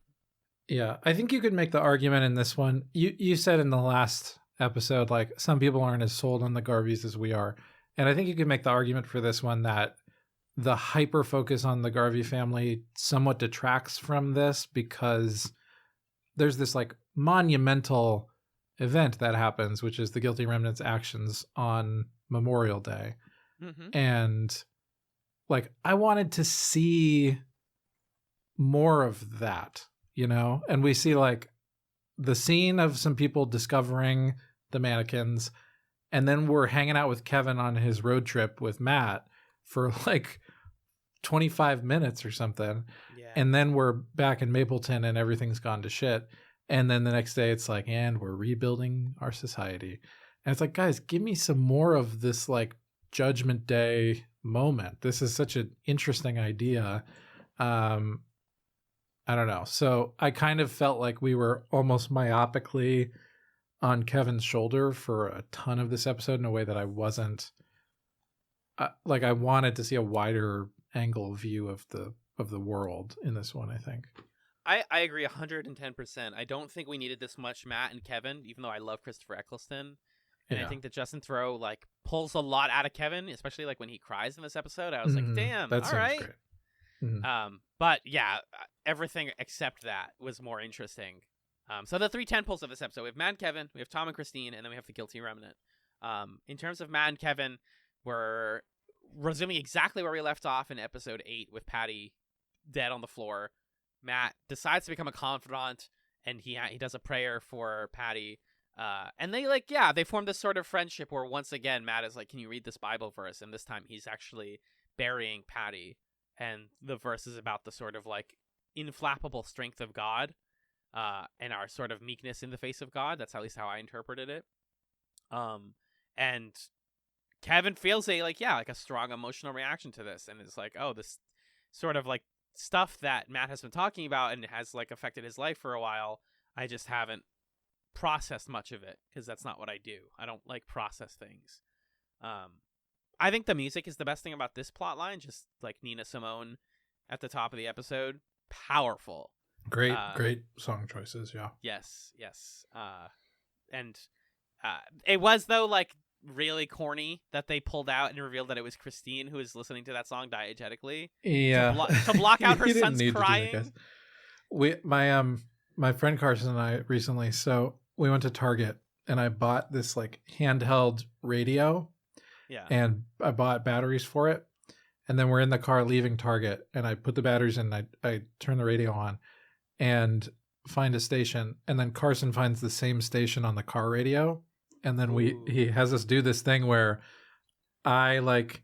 Yeah, I think you could make the argument in this one. You said in the last episode, like, some people aren't as sold on the Garveys as we are. And I think you could make the argument for this one that the hyper focus on the Garvey family somewhat detracts from this, because there's this like monumental event that happens, which is the guilty remnant's actions on Memorial Day. And like, I wanted to see more of that, and we see like the scene of some people discovering the mannequins, and then we're hanging out with Kevin on his road trip with Matt for like 25 minutes or something. Yeah. And then we're back in Mapleton and everything's gone to shit. And then the next day it's like, and we're rebuilding our society. And it's like, guys, give me some more of this like Judgment Day moment. This is such an interesting idea. I don't know. So I kind of felt like we were almost myopically on Kevin's shoulder for a ton of this episode in a way that I wasn't. Like, I wanted to see a wider angle view of the world in this one, I think. I agree 110%. I don't think we needed this much Matt and Kevin, even though I love Christopher Eccleston. And I think that Justin Theroux like pulls a lot out of Kevin, especially like when he cries in this episode. I was like, damn, that all right. Great. But yeah, everything except that was more interesting. So the 3 tentpoles of this episode, we have Matt and Kevin, we have Tom and Christine, and then we have the guilty remnant. In terms of Matt and Kevin, we're resuming exactly where we left off in episode 8 with Patty dead on the floor. Matt decides to become a confidant, and he does a prayer for Patty. And they form this sort of friendship where once again, Matt is like, can you read this Bible verse? And this time he's actually burying Patty. And the verse is about the sort of like inflappable strength of God, and our sort of meekness in the face of God. That's at least how I interpreted it. And Kevin feels a strong emotional reaction to this. And it's like, oh, this sort of like stuff that Matt has been talking about and has like affected his life for a while. I just haven't processed much of it because that's not what I do. I don't like process things. I think the music is the best thing about this plot line. Just like Nina Simone at the top of the episode, powerful. Great song choices. Yeah. Yes. And it was though like really corny that they pulled out and revealed that it was Christine who was listening to that song diegetically. Yeah. To block out her son's crying. My friend Carson and I recently, so we went to Target and I bought this like handheld radio. Yeah. And I bought batteries for it. And then we're in the car leaving Target and I put the batteries in and I turn the radio on and find a station. And then Carson finds the same station on the car radio. And then he has us do this thing where I like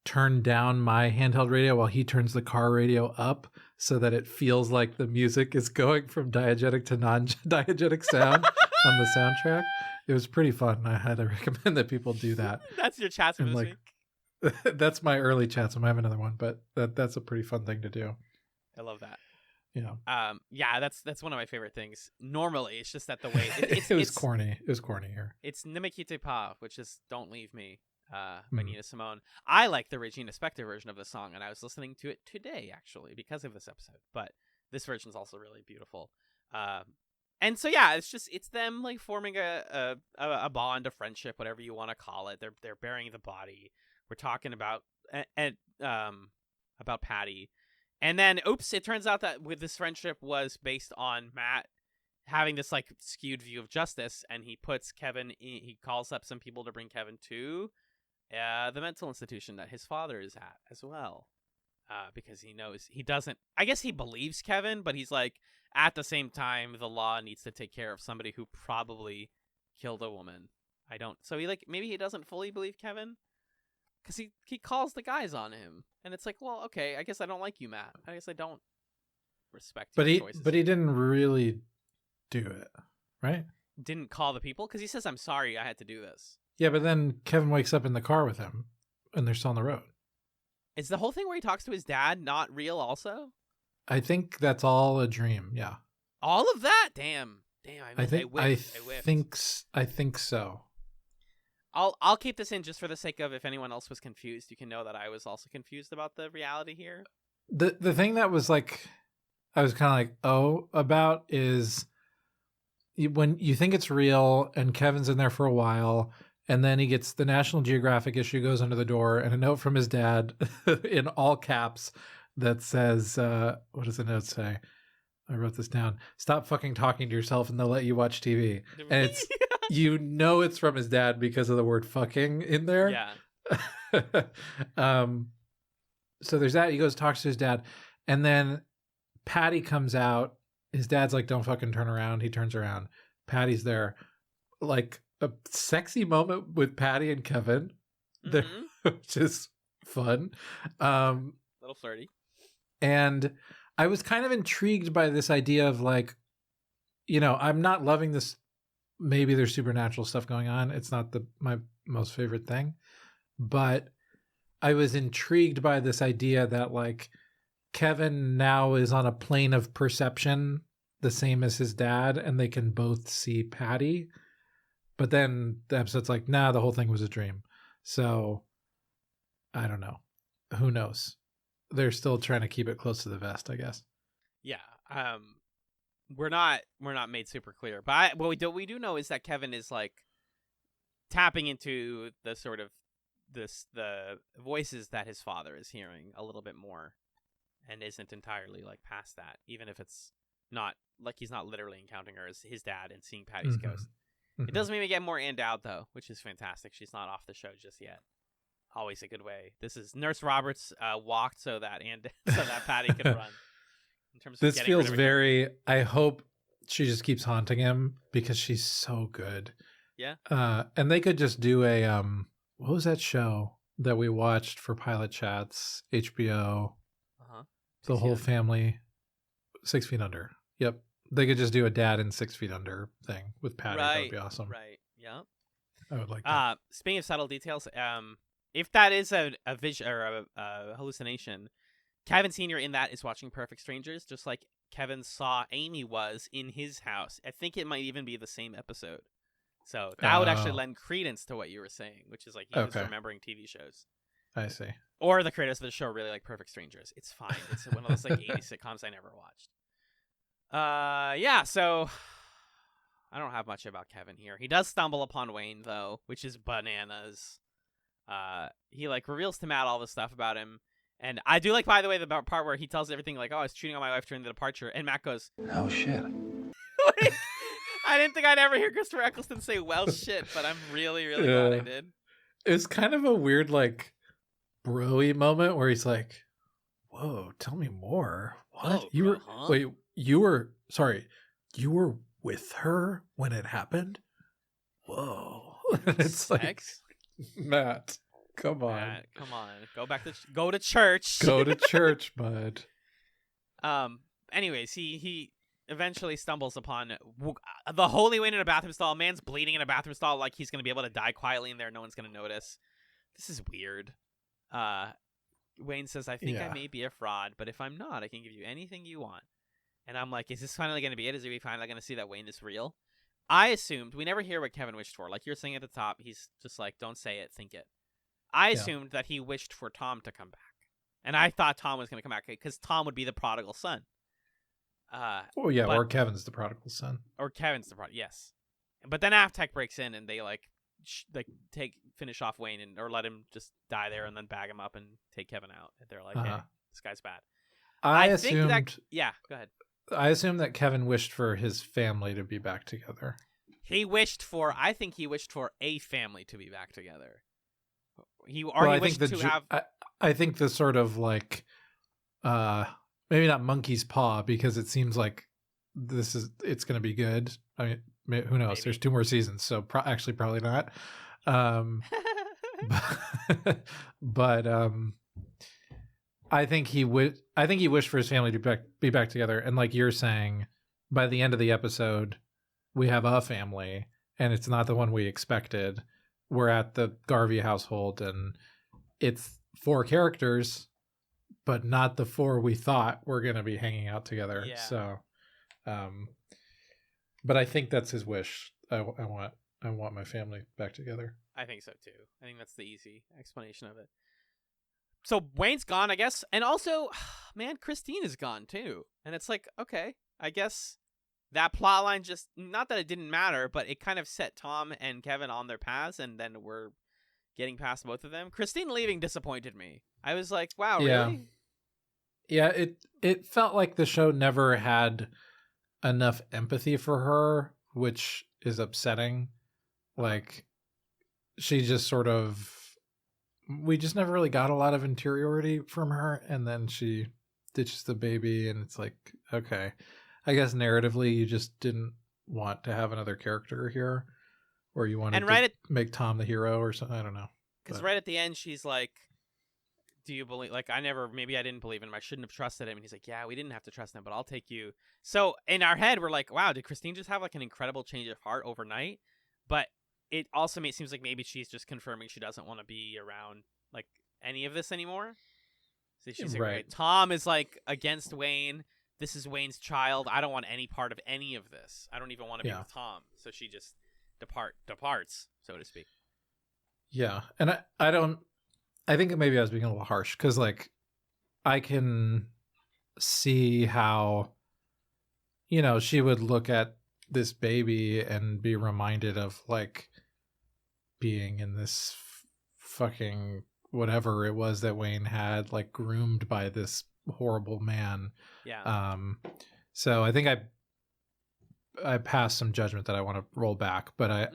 turn down my handheld radio while he turns the car radio up so that it feels like the music is going from diegetic to non-diegetic sound on the soundtrack. It was pretty fun. I highly recommend that people do that. That's your chats for this week. That's my early chats. I have another one, but that's a pretty fun thing to do. I love that. Yeah. That's one of my favorite things. Normally, it's just that the way it was corny. It was corny here. It's Ne me quitte pas, which is "Don't Leave Me" by Nina Simone. I like the Regina Spektor version of the song, and I was listening to it today actually because of this episode. But this version is also really beautiful. And so yeah, it's them like forming a bond, a friendship, whatever you want to call it. They're burying the body. We're talking about Patty. And then, oops, it turns out that with this friendship was based on Matt having this like skewed view of justice, and he puts Kevin. He calls up some people to bring Kevin to the mental institution that his father is at as well, because he knows he doesn't. I guess he believes Kevin, but he's like at the same time the law needs to take care of somebody who probably killed a woman. I don't. So maybe he doesn't fully believe Kevin. Because he calls the guys on him. And it's like, well, okay, I guess I don't like you, Matt. I guess I don't respect your choices. But he didn't really do it, right? Didn't call the people? Because he says, I'm sorry I had to do this. Yeah, but then Kevin wakes up in the car with him, and they're still on the road. Is the whole thing where he talks to his dad not real also? I think that's all a dream, yeah. All of that? Damn. I think so. I'll keep this in just for the sake of if anyone else was confused, you can know that I was also confused about the reality here. The thing that was like, I was kind of like, about is when you think it's real and Kevin's in there for a while and then he gets the National Geographic issue goes under the door and a note from his dad in all caps that says, what does the note say? I wrote this down. Stop fucking talking to yourself and they'll let you watch TV. And it's, it's from his dad because of the word fucking in there. Yeah. So there's that. He goes, talks to his dad. And then Patty comes out. His dad's like, don't fucking turn around. He turns around. Patty's there. Like a sexy moment with Patty and Kevin, which is fun. Little flirty. And I was kind of intrigued by this idea of like, I'm not loving this. Maybe there's supernatural stuff going on. It's not my most favorite thing, but I was intrigued by this idea that like Kevin now is on a plane of perception, the same as his dad, and they can both see Patty. But then the episode's like, nah, the whole thing was a dream. So I don't know. Who knows? They're still trying to keep it close to the vest, I guess. Yeah. We're not made super clear, but what we do know is that Kevin is like tapping into the sort of the voices that his father is hearing a little bit more, and isn't entirely like past that, even if it's not like he's not literally encountering her as his dad and seeing Patty's ghost. It does make me get more Ann Dowd though, which is fantastic. She's not off the show just yet. Always a good way. This is Nurse Roberts walked so that Patty could run. In terms of this feels very. I hope she just keeps haunting him because she's so good. Yeah. And they could just do a what was that show that we watched for Pilot Chats? HBO. The whole family. 6 Feet Under. Yep. They could just do a dad in 6 Feet Under thing with Patty. That would be awesome. Right. Yeah. I would like that. Speaking of subtle details, if that is a vision or a hallucination, Kevin Sr. in that is watching Perfect Strangers, just like Kevin saw Amy was in his house. I think it might even be the same episode. So that would actually lend credence to what you were saying, which is like he was remembering TV shows. I see. Or the creators of the show really like Perfect Strangers. It's fine. It's one of those like 80s sitcoms I never watched. Yeah, so I don't have much about Kevin here. He does stumble upon Wayne, though, which is bananas. He like reveals to Matt all this stuff about him. And I do like, by the way, the part where he tells everything like, oh, I was cheating on my wife during the departure. And Matt goes, oh, shit. Like, I didn't think I'd ever hear Christopher Eccleston say, well, shit, but I'm really, really glad I did. It's kind of a weird, like, bro-y moment where he's like, whoa, tell me more. What? You were with her when it happened? Whoa. It's Sex? like, Matt, come on. Matt, come on. Go to church. Go to church, bud. Anyways, he eventually stumbles upon the holy Wayne in a bathroom stall. A man's bleeding in a bathroom stall like he's going to be able to die quietly in there. No one's going to notice. This is weird. Wayne says, I think I may be a fraud, but if I'm not, I can give you anything you want. And I'm like, is this finally going to be it? Is we finally going to see that Wayne is real? I assumed, we never hear what Kevin wished for. Like you're saying at the top, he's just like, don't say it, think it. I assumed that he wished for Tom to come back. And I thought Tom was going to come back because Tom would be the prodigal son. Or Kevin's the prodigal son. Or Kevin's the prodigal, yes. But then Aftech breaks in and they like finish off Wayne or let him just die there and then bag him up and take Kevin out. And they're like, hey, this guy's bad. I think that, go ahead. I assume that Kevin wished for his family to be back together. I think he wished for a family to be back together. I think the sort of like, maybe not monkey's paw, because it seems like it's going to be good. I mean, who knows? Maybe. There's 2 more seasons, so actually probably not. But I think he wished for his family to be back together. And like you're saying, by the end of the episode, we have a family, and it's not the one we expected. We're at the Garvey household, and it's 4 characters, but not the 4 we thought were going to be hanging out together. Yeah. So, but I think that's his wish. I want my family back together. I think so too. I think that's the easy explanation of it. So Wayne's gone, I guess. And also, man, Christine is gone too. And it's like, okay, I guess that plot line just, not that it didn't matter, but it kind of set Tom and Kevin on their paths, and then we're getting past both of them. Christine leaving disappointed me. I was like, wow, really? Yeah, it felt like the show never had enough empathy for her, which is upsetting. Like, she just sort of, we just never really got a lot of interiority from her, and then she ditches the baby, and it's like, okay, I guess narratively you just didn't want to have another character here, or you wanted to make Tom the hero or something. I don't know. Because right at the end, she's like, do you believe, like, maybe I didn't believe in him. I shouldn't have trusted him. And he's like, yeah, we didn't have to trust him, but I'll take you. So in our head, we're like, wow, did Christine just have like an incredible change of heart overnight? But it also seems like maybe she's just confirming she doesn't want to be around like any of this anymore. So she's like, right. Tom is like against Wayne. This is Wayne's child. I don't want any part of any of this. I don't even want to be with Tom. So she just departs, so to speak. Yeah. And I think maybe I was being a little harsh, because like I can see how, you know, she would look at this baby and be reminded of like being in this fucking whatever it was that Wayne had, like groomed by this horrible man. Yeah. So I think I passed some judgment that I want to roll back, but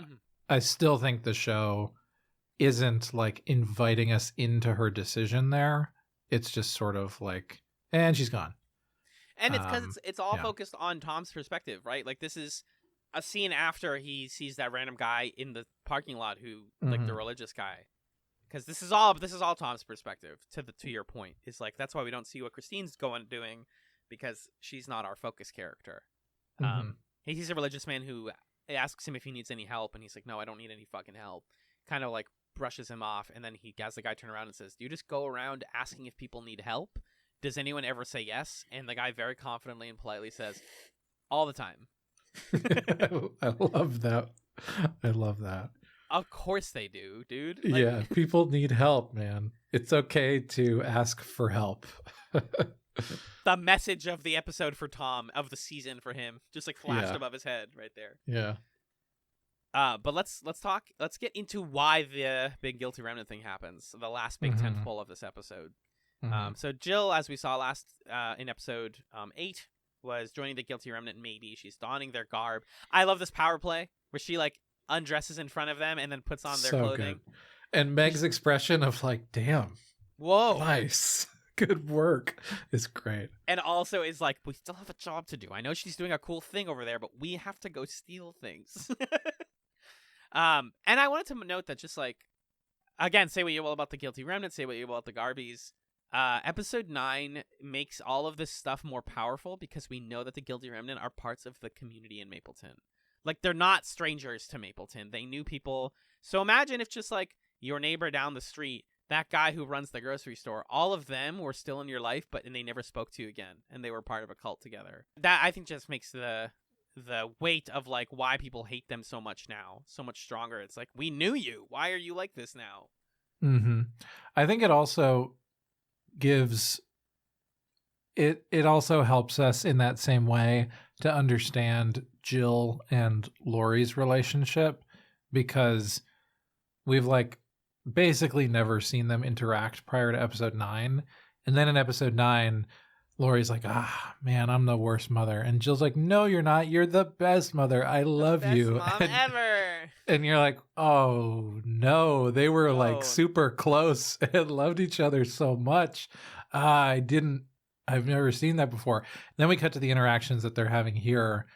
I still think the show isn't like inviting us into her decision there. It's just sort of like, and she's gone. And it's because it's all focused on Tom's perspective, right? Like, this is a scene after he sees that random guy in the parking lot who, like, the religious guy. Because this is all Tom's perspective. To your point, is like, that's why we don't see what Christine's doing, because she's not our focus character. He sees a religious man who asks him if he needs any help, and he's like, no, I don't need any fucking help. Kind of like brushes him off, and then he has the guy turn around and says, do you just go around asking if people need help? does anyone ever say yes? And the guy very confidently and politely says, all the time. I love that. I love that. Of course they do, dude. Yeah, people need help, man. It's okay to ask for help. The message of the episode for Tom, of the season for him, just like flashed above his head right there. Yeah. But let's get into why the big guilty remnant thing happens. The last big tentpole of this episode. So Jill, as we saw last in episode 8, was joining the guilty remnant. Maybe she's donning their garb. I love this power play where she like undresses in front of them and then puts on their clothing. Good. And Meg's expression of like, damn, whoa, nice, good work is great. And also is like, we still have a job to do. I know she's doing a cool thing over there, but we have to go steal things. And I wanted to note that, just like, again, say what you will about the guilty remnant, say what you will about the Garveys. Episode 9 makes all of this stuff more powerful because we know that the guilty remnant are parts of the community in Mapleton. Like, they're not strangers to Mapleton. They knew people. So imagine if just like your neighbor down the street, that guy who runs the grocery store, all of them were still in your life, and they never spoke to you again, and they were part of a cult together. That, I think, just makes the weight of like why people hate them so much now so much stronger. It's like, we knew you. Why are you like this now? I think it also gives it also helps us in that same way to understand Jill and Laurie's relationship, because we've like basically never seen them interact prior to episode 9. And then in episode 9, Laurie's like, man, I'm the worst mother. And Jill's like, no, you're not. You're the best mother. I love you. Best mom ever. And you're like, oh, no. They were like super close and loved each other so much. I've never seen that before. And then we cut to the interactions that they're having here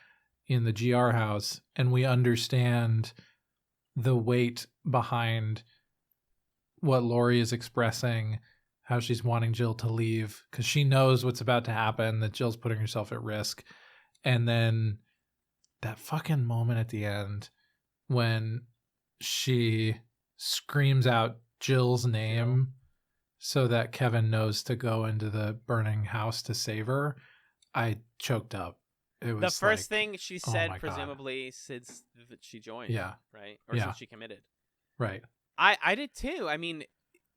in the GR house, and we understand the weight behind what Laurie is expressing, how she's wanting Jill to leave because she knows what's about to happen, that Jill's putting herself at risk. And then that fucking moment at the end when she screams out Jill's name so that Kevin knows to go into the burning house to save her, I choked up. It was the first thing she said, presumably, since she joined. Yeah. Right? Or since she committed. Right. I did too. I mean,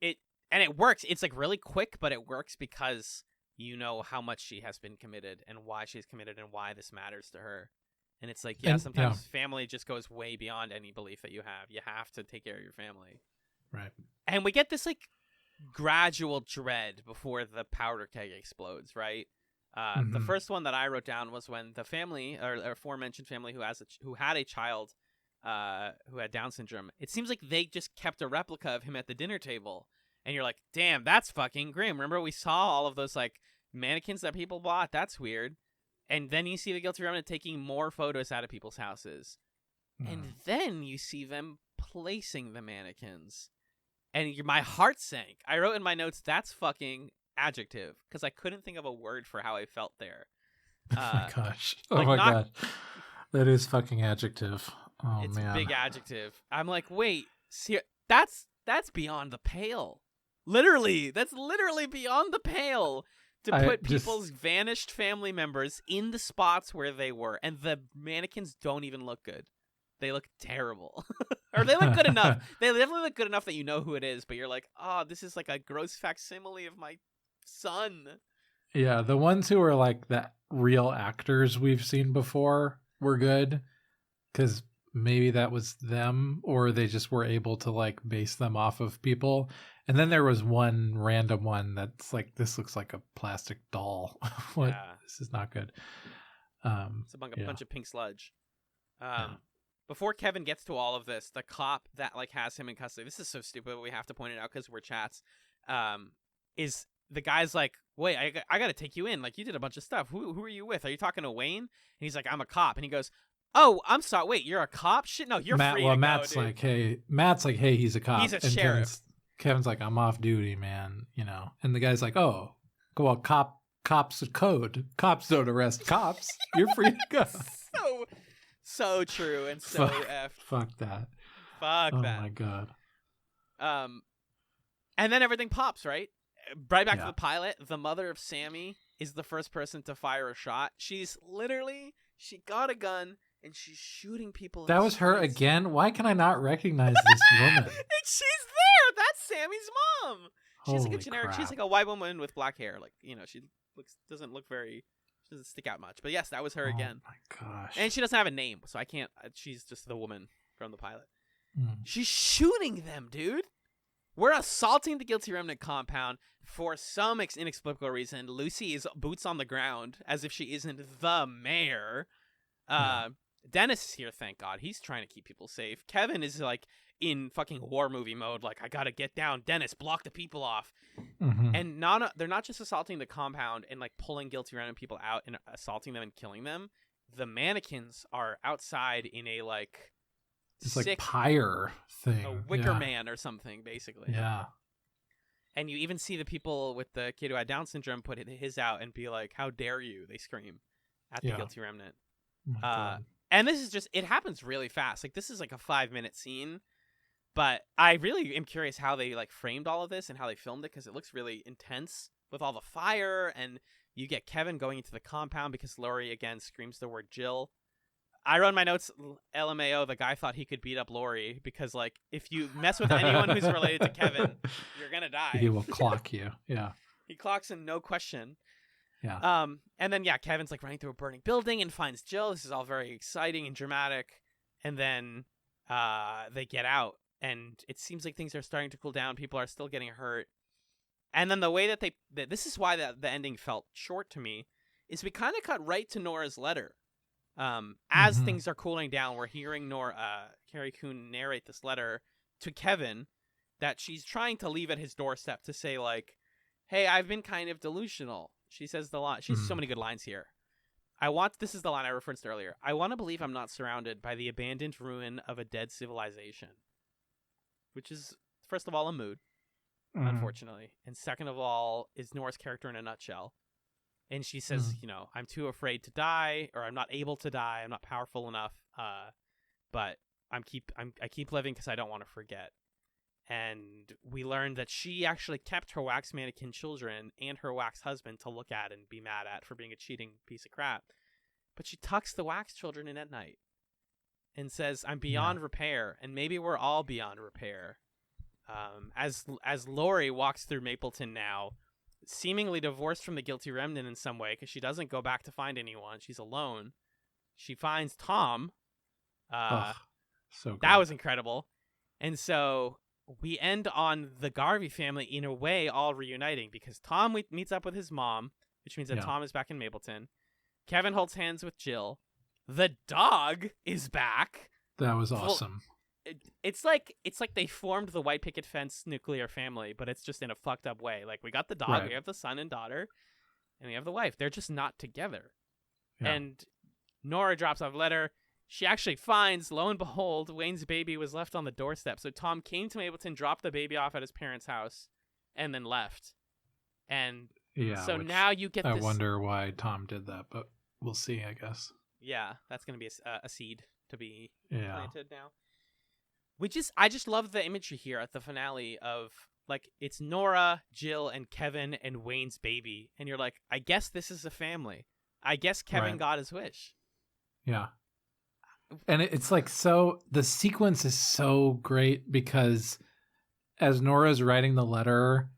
it works. It's like really quick, but it works because you know how much she has been committed and why she's committed and why this matters to her. And it's like, sometimes family just goes way beyond any belief that you have. You have to take care of your family. Right. And we get this like gradual dread before the powder keg explodes, right? The first one that I wrote down was when the family, or aforementioned family who had a child who had Down syndrome, it seems like they just kept a replica of him at the dinner table. And you're like, damn, that's fucking grim. Remember we saw all of those like mannequins that people bought? That's weird. And then you see the guilty remnant taking more photos out of people's houses. And then you see them placing the mannequins. And my heart sank. I wrote in my notes, that's fucking adjective, because I couldn't think of a word for how I felt there. Oh my gosh. Oh my God. That is fucking adjective. Oh, it's man. It's a big adjective. I'm like, wait, that's beyond the pale. Literally, that's literally beyond the pale to put people's vanished family members in the spots where they were. And the mannequins don't even look good. They look terrible. Or they look good enough. They definitely look good enough that you know who it is, but you're like, oh, this is like a gross facsimile of my son. Yeah, the ones who are like the real actors we've seen before were good, because maybe that was them, or they just were able to like base them off of people. And then there was one random one that's like, this looks like a plastic doll. What? Yeah. This is not good. It's a bunch of pink sludge. Before Kevin gets to all of this, the cop that like has him in custody, this is so stupid, but we have to point it out because we're chats, is the guy's like, wait, I got to take you in. Like, you did a bunch of stuff. Who are you with? Are you talking to Wayne? And he's like, I'm a cop. And he goes, oh, I'm sorry. Wait, you're a cop? Shit, no, you're free to go, Matt's dude. Matt's like, hey, he's a cop. He's a sheriff. Kevin's like, I'm off duty, man. You know. And the guy's like, oh, well, cops a code. Cops don't arrest cops. You're free to go. So true and so effed. Fuck that. Fuck that. Oh my God. And then everything pops, right? right back to the pilot. The mother of Sammy is the first person to fire a shot. She got a gun and she's shooting people. That was her again? Why can I not recognize this woman? And she's there. That's Sammy's mom. She's Holy like a generic. crap. She's like a white woman with black hair. Like, you know, she doesn't stick out much. But yes, that was her again. Oh my gosh. And she doesn't have a name, so I can't. She's just the woman from the pilot. Mm. She's shooting them, dude. We're assaulting the Guilty Remnant compound for some inexplicable reason. Lucy is boots on the ground as if she isn't the mayor. Dennis is here, thank God. He's trying to keep people safe. Kevin is like in fucking war movie mode. Like, I gotta get down. Dennis, block the people off. Mm-hmm. And they're not just assaulting the compound and like pulling Guilty Remnant people out and assaulting them and killing them. The mannequins are outside in a like it's like pyre thing. A wicker man or something, basically. Yeah. And you even see the people with the kid who had Down syndrome put his out and be like, how dare you? They scream at the Guilty Remnant. And this is just, it happens really fast. Like, this is like a 5-minute scene. But I really am curious how they like framed all of this and how they filmed it, because it looks really intense with all the fire. And you get Kevin going into the compound because Laurie again screams the word Jill. I wrote in my notes, LMAO, the guy thought he could beat up Laurie because, like, if you mess with anyone who's related to Kevin, you're going to die. He will clock you. Yeah. He clocks him, no question. Yeah. And then, Kevin's, like, running through a burning building and finds Jill. This is all very exciting and dramatic. And then they get out, and it seems like things are starting to cool down. People are still getting hurt. And then the way that this is why the ending felt short to me, is we kind of cut right to Nora's letter. As things are cooling down, we're hearing Carrie Coon narrate this letter to Kevin that she's trying to leave at his doorstep to say, like, hey, I've been kind of delusional. She says the line. She has so many good lines here. This is the line I referenced earlier. I want to believe I'm not surrounded by the abandoned ruin of a dead civilization. Which is, first of all, a mood, unfortunately. And second of all, is Nora's character in a nutshell. And she says, you know, I'm too afraid to die, or I'm not able to die. I'm not powerful enough. But I keep living because I don't want to forget. And we learned that she actually kept her wax mannequin children and her wax husband to look at and be mad at for being a cheating piece of crap. But she tucks the wax children in at night and says, I'm beyond repair. And maybe we're all beyond repair. As Laurie walks through Mapleton now, seemingly divorced from the Guilty Remnant in some way, because she doesn't go back to find anyone. She's alone. She finds Tom. So good. That was incredible. And so we end on the Garvey family, in a way, all reuniting, because Tom meets up with his mom, which means that Tom is back in Mapleton. Kevin holds hands with Jill. The dog is back. That was awesome. It's like they formed the white picket fence nuclear family, but it's just in a fucked up way. Like, we got the dog, we have the son and daughter, and we have the wife. They're just not together. Yeah. And Nora drops off a letter. She actually finds, lo and behold, Wayne's baby was left on the doorstep. So Tom came to Mapleton, dropped the baby off at his parents' house, and then left. And so now you get I this... wonder why Tom did that, but we'll see, I guess. Yeah, that's going to be a seed to be planted now. I just love the imagery here at the finale of, like, it's Nora, Jill, and Kevin, and Wayne's baby. And you're like, I guess this is a family. I guess Kevin got his wish. Yeah. And it's like, so the sequence is so great because as Nora's writing the letter,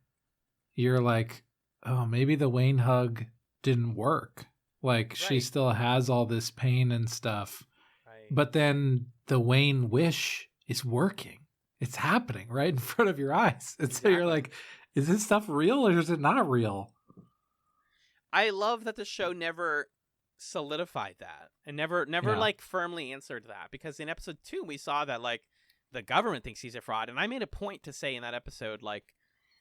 you're like, oh, maybe the Wayne hug didn't work. Like, she still has all this pain and stuff. Right. But then the Wayne wish is working. It's happening right in front of your eyes. And so you're like, is this stuff real or is it not real? I love that the show never solidified that and never like firmly answered that, because in episode 2 we saw that, like, the government thinks he's a fraud, and I made a point to say in that episode, like,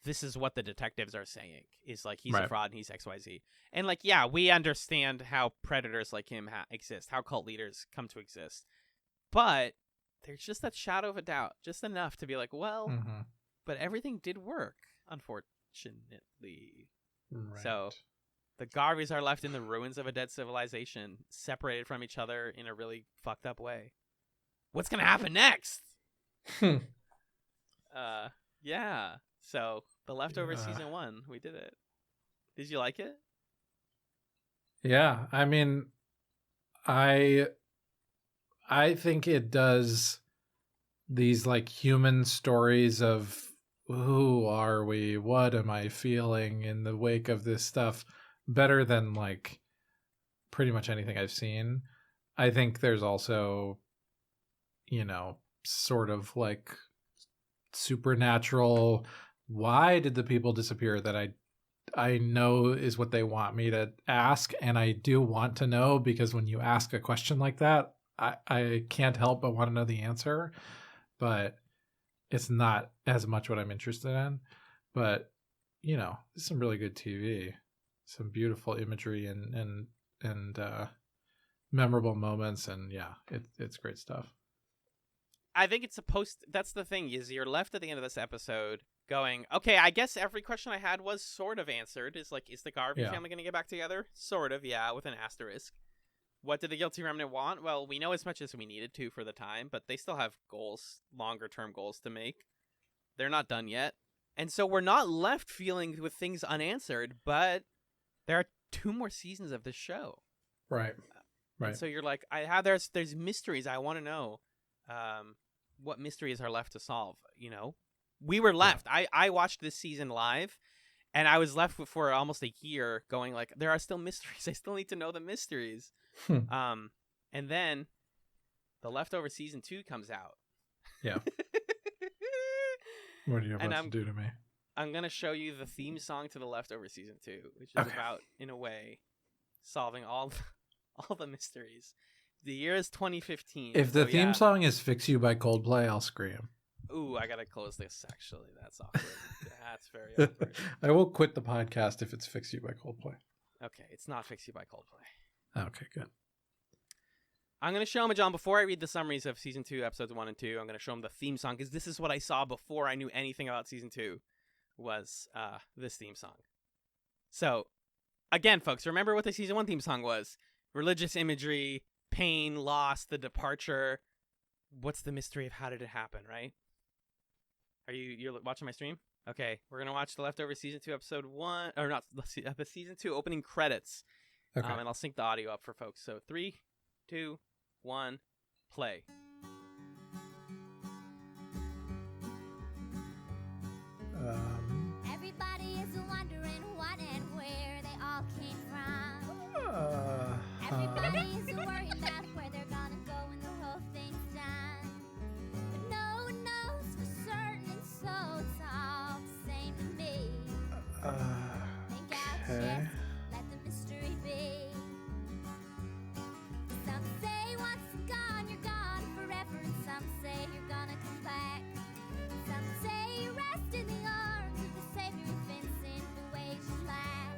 this is what the detectives are saying, is like, he's a fraud and he's XYZ. And, like, yeah, we understand how predators like him exist, how cult leaders come to exist, but there's just that shadow of a doubt, just enough to be like, well, but everything did work, unfortunately. Right. So the Garveys are left in the ruins of a dead civilization, separated from each other in a really fucked up way. What's going to happen next? Yeah. So The Leftovers season 1, we did it. Did you like it? Yeah, I mean, I think it does these like human stories of who are we, what am I feeling in the wake of this stuff better than like pretty much anything I've seen. I think there's also, you know, sort of like supernatural, why did the people disappear, that I know is what they want me to ask, and I do want to know, because when you ask a question like that, I can't help but want to know the answer, but it's not as much what I'm interested in. But, you know, it's some really good TV, some beautiful imagery and memorable moments, and yeah, it's great stuff. I think it's that's the thing, is you're left at the end of this episode going, okay, I guess every question I had was sort of answered. Is like, is the Garvey family going to get back together? Sort of, yeah, with an asterisk. What did the Guilty Remnant want? Well, we know as much as we needed to for the time, but they still have goals, longer term goals to make. They're not done yet. And so we're not left feeling with things unanswered, but there are 2 more seasons of this show. Right. And so you're like, there's mysteries I want to know. What mysteries are left to solve, you know? We were left. Yeah. I watched this season live, and I was left for almost a year going like, there are still mysteries. I still need to know the mysteries. And then The Leftover season 2 comes out. Yeah. What are you about to do to me? I'm going to show you the theme song to The Leftover season 2, which is about, in a way, solving all the mysteries. The year is 2015. If the theme song is Fix You by Coldplay, I'll scream. Ooh, I gotta close this, actually. That's awkward. That's very awkward. I will quit the podcast if it's Fix You by Coldplay. Okay, it's not Fix You by Coldplay. Okay, good. I'm going to show him, John, before I read the summaries of Season 2, Episodes 1 and 2, I'm going to show him the theme song, because this is what I saw before I knew anything about Season 2, was this theme song. So, again, folks, remember what the Season 1 theme song was. Religious imagery, pain, loss, the departure. What's the mystery of how did it happen, right? You're watching my stream? Okay, we're going to watch The Leftover Season 2, Episode 1, or not, the Season 2 opening credits. Okay. And I'll sync the audio up for folks. So 3, 2, 1, play. Everybody is wondering what and where they all came from. Everybody is worried about where they're gonna go when the whole thing's done. But no one knows for certain, and so it's all the same to me. Think out, yes, let the mystery be. Some say once gone, you're gone forever, and some say you're gonna come back. Some say you rest in the arms of the Savior who fits in the ways you lack.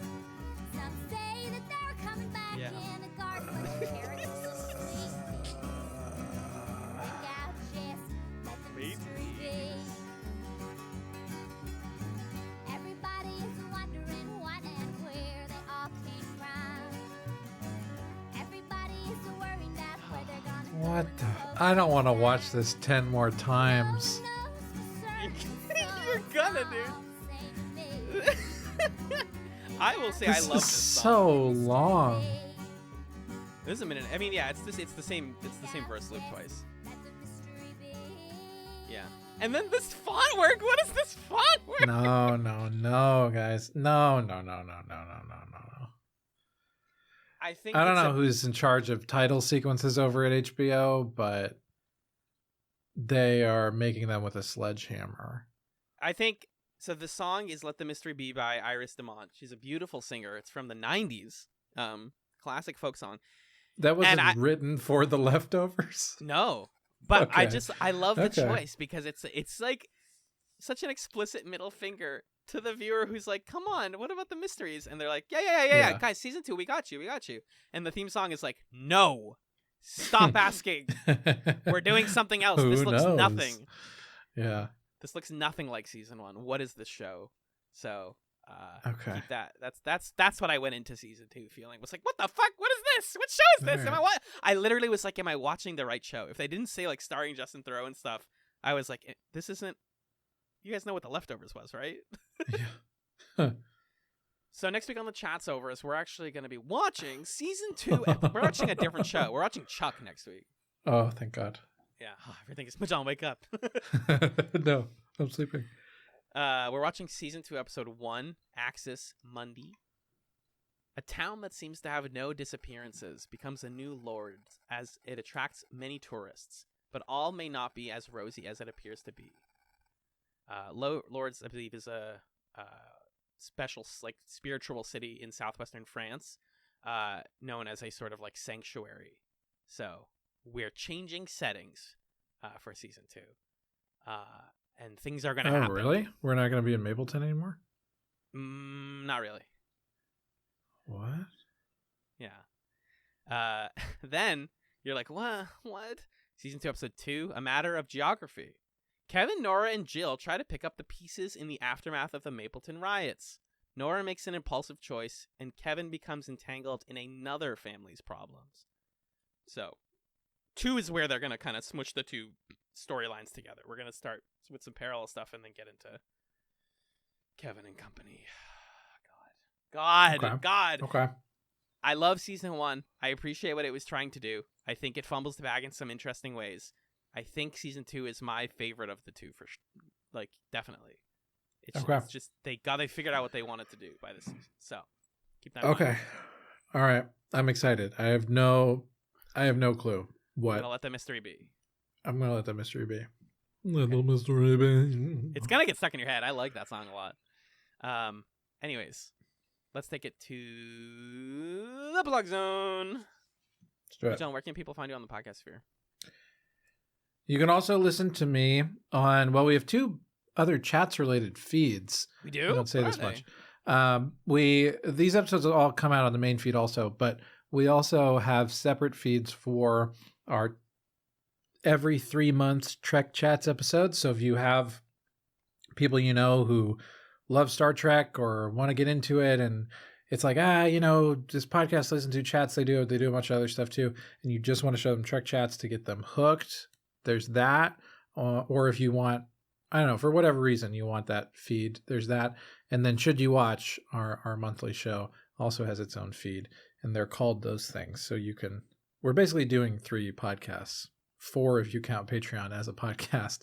Some say that they're coming back in a garden where parents will sleep. Think out, yes, let the mystery be. Everybody is wondering what and where they all came from. Everybody is worried about where they're gonna go. What the? I don't want to watch this 10 more times. You're gonna, dude. I will say I love this song. So long. This is a minute. I mean, yeah, it's the same verse loop twice. Yeah. And then this font work. What is this font work? No, guys. No. I don't know who's in charge of title sequences over at HBO, but they are making them with a sledgehammer. I think so. The song is "Let the Mystery Be" by Iris DeMont. She's a beautiful singer. It's from the '90s, classic folk song. That wasn't written for The Leftovers. No, but okay. I love the choice, because it's like such an explicit middle finger to the viewer who's like, come on, what about the mysteries? And they're like, yeah. Guys, season 2, we got you. And the theme song is like, no, stop asking. We're doing something else. This looks nothing. Yeah. This looks nothing like season 1. What is this show? So, okay. Keep that. That's what I went into season 2 feeling. Was like, what the fuck? What is this? What show is this? Right. I literally was like, am I watching the right show? If they didn't say like starring Justin Theroux and stuff, I was like, this isn't. You guys know what The Leftovers was, right? Yeah. So next week on the Chatzovers, we're actually going to be watching season 2. We're watching a different show. We're watching Chuck next week. Oh, thank God. Yeah, everything is... John, wake up. No, I'm sleeping. We're watching season 2, episode 1, Axis Mundi. A town that seems to have no disappearances becomes a new lord as it attracts many tourists, but all may not be as rosy as it appears to be. Lords, I believe, is a special, like, spiritual city in southwestern France, known as a sort of like sanctuary. So we're changing settings for season 2, and things are going to happen. Oh, really? We're not going to be in Mapleton anymore? Not really. What? Yeah. Then you're like, what? Season 2, episode 2, A Matter of Geography. Kevin, Nora, and Jill try to pick up the pieces in the aftermath of the Mapleton riots. Nora makes an impulsive choice, and Kevin becomes entangled in another family's problems. So, 2 is where they're going to kind of smoosh the two storylines together. We're going to start with some parallel stuff and then get into Kevin and company. God. Okay. I love season 1. I appreciate what it was trying to do. I think it fumbles the bag in some interesting ways. I think season 2 is my favorite of the 2 for like, definitely. It's just they figured out what they wanted to do by this season. So keep that in mind. Okay. All right. I'm excited. I have no clue what. I'm gonna let the mystery be. I'm gonna let the mystery be. Little mystery be. It's gonna get stuck in your head. I like that song a lot. Anyways, let's take it to the plug zone. Let's do it. John, where can people find you on the podcast sphere? You can also listen to me on, well, we have 2 other chats-related feeds. We do? I don't say this much. These episodes will all come out on the main feed also, but we also have separate feeds for our every 3 months Trek Chats episodes. So if you have people you know who love Star Trek or want to get into it, and it's like, this podcast listen to chats, they do a bunch of other stuff too, and you just want to show them Trek Chats to get them hooked, there's that. Or if you want, I don't know, for whatever reason you want that feed, there's that. And then Should You Watch, our monthly show, also has its own feed, and they're called those things. So we're basically doing 3 podcasts, 4 if you count Patreon as a podcast.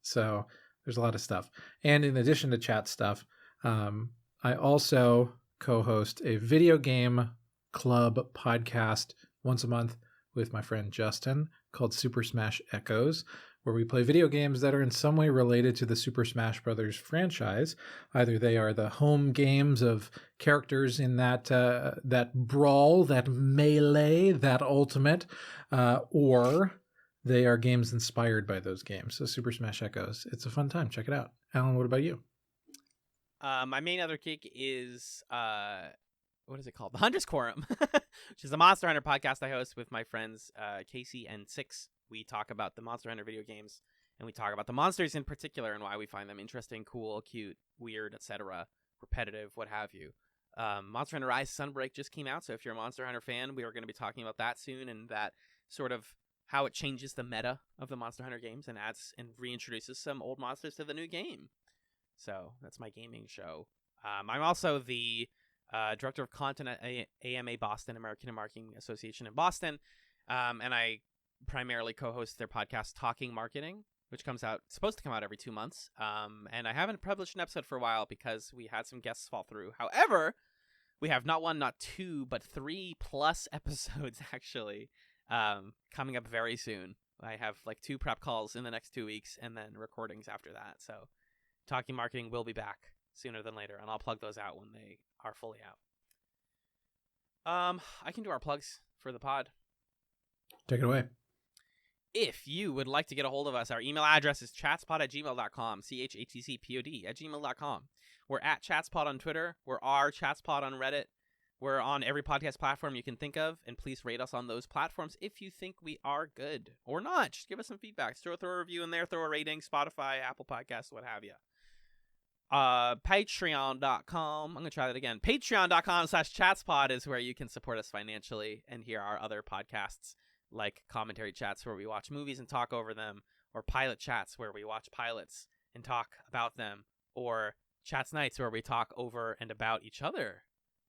So there's a lot of stuff. And in addition to chat stuff, I also co-host a video game club podcast once a month with my friend Justin called Super Smash Echoes, where we play video games that are in some way related to the Super Smash Brothers franchise. Either they are the home games of characters in that brawl, that melee, that ultimate, or they are games inspired by those games. So Super Smash Echoes, it's a fun time. Check it out. Alan, what about you? My main other gig is what is it called? The Hunter's Quorum, which is a Monster Hunter podcast I host with my friends Casey and Six. We talk about the Monster Hunter video games, and we talk about the monsters in particular and why we find them interesting, cool, cute, weird, etc., repetitive, what have you. Monster Hunter Rise Sunbreak just came out, so if you're a Monster Hunter fan, we are going to be talking about that soon, and that sort of how it changes the meta of the Monster Hunter games and adds and reintroduces some old monsters to the new game. So that's my gaming show. I'm also the director of content at AMA Boston, American Marketing Association in Boston, and I primarily co-host their podcast Talking Marketing, which supposed to come out every 2 months. And I haven't published an episode for a while because we had some guests fall through. However, we have not 1, not 2, but 3+ episodes actually coming up very soon. I have like 2 prep calls in the next 2 weeks and then recordings after that. So Talking Marketing will be back sooner than later, and I'll plug those out when they are fully out. I can do our plugs for the pod. Take it away. If you would like to get a hold of us, our email address is chatspod@gmail.com, chatcpod@gmail.com. We're at Chatspod on Twitter. We're Chatspod on Reddit. We're on every podcast platform you can think of, and please rate us on those platforms if you think we are good or not. Just give us some feedback. Throw a review in there, throw a rating, Spotify, Apple Podcasts, what have you. Patreon.com. I'm going to try that again. Patreon.com/Chatspod is where you can support us financially and hear our other podcasts, like commentary chats where we watch movies and talk over them, or pilot chats where we watch pilots and talk about them, or Chats Nights where we talk over and about each other.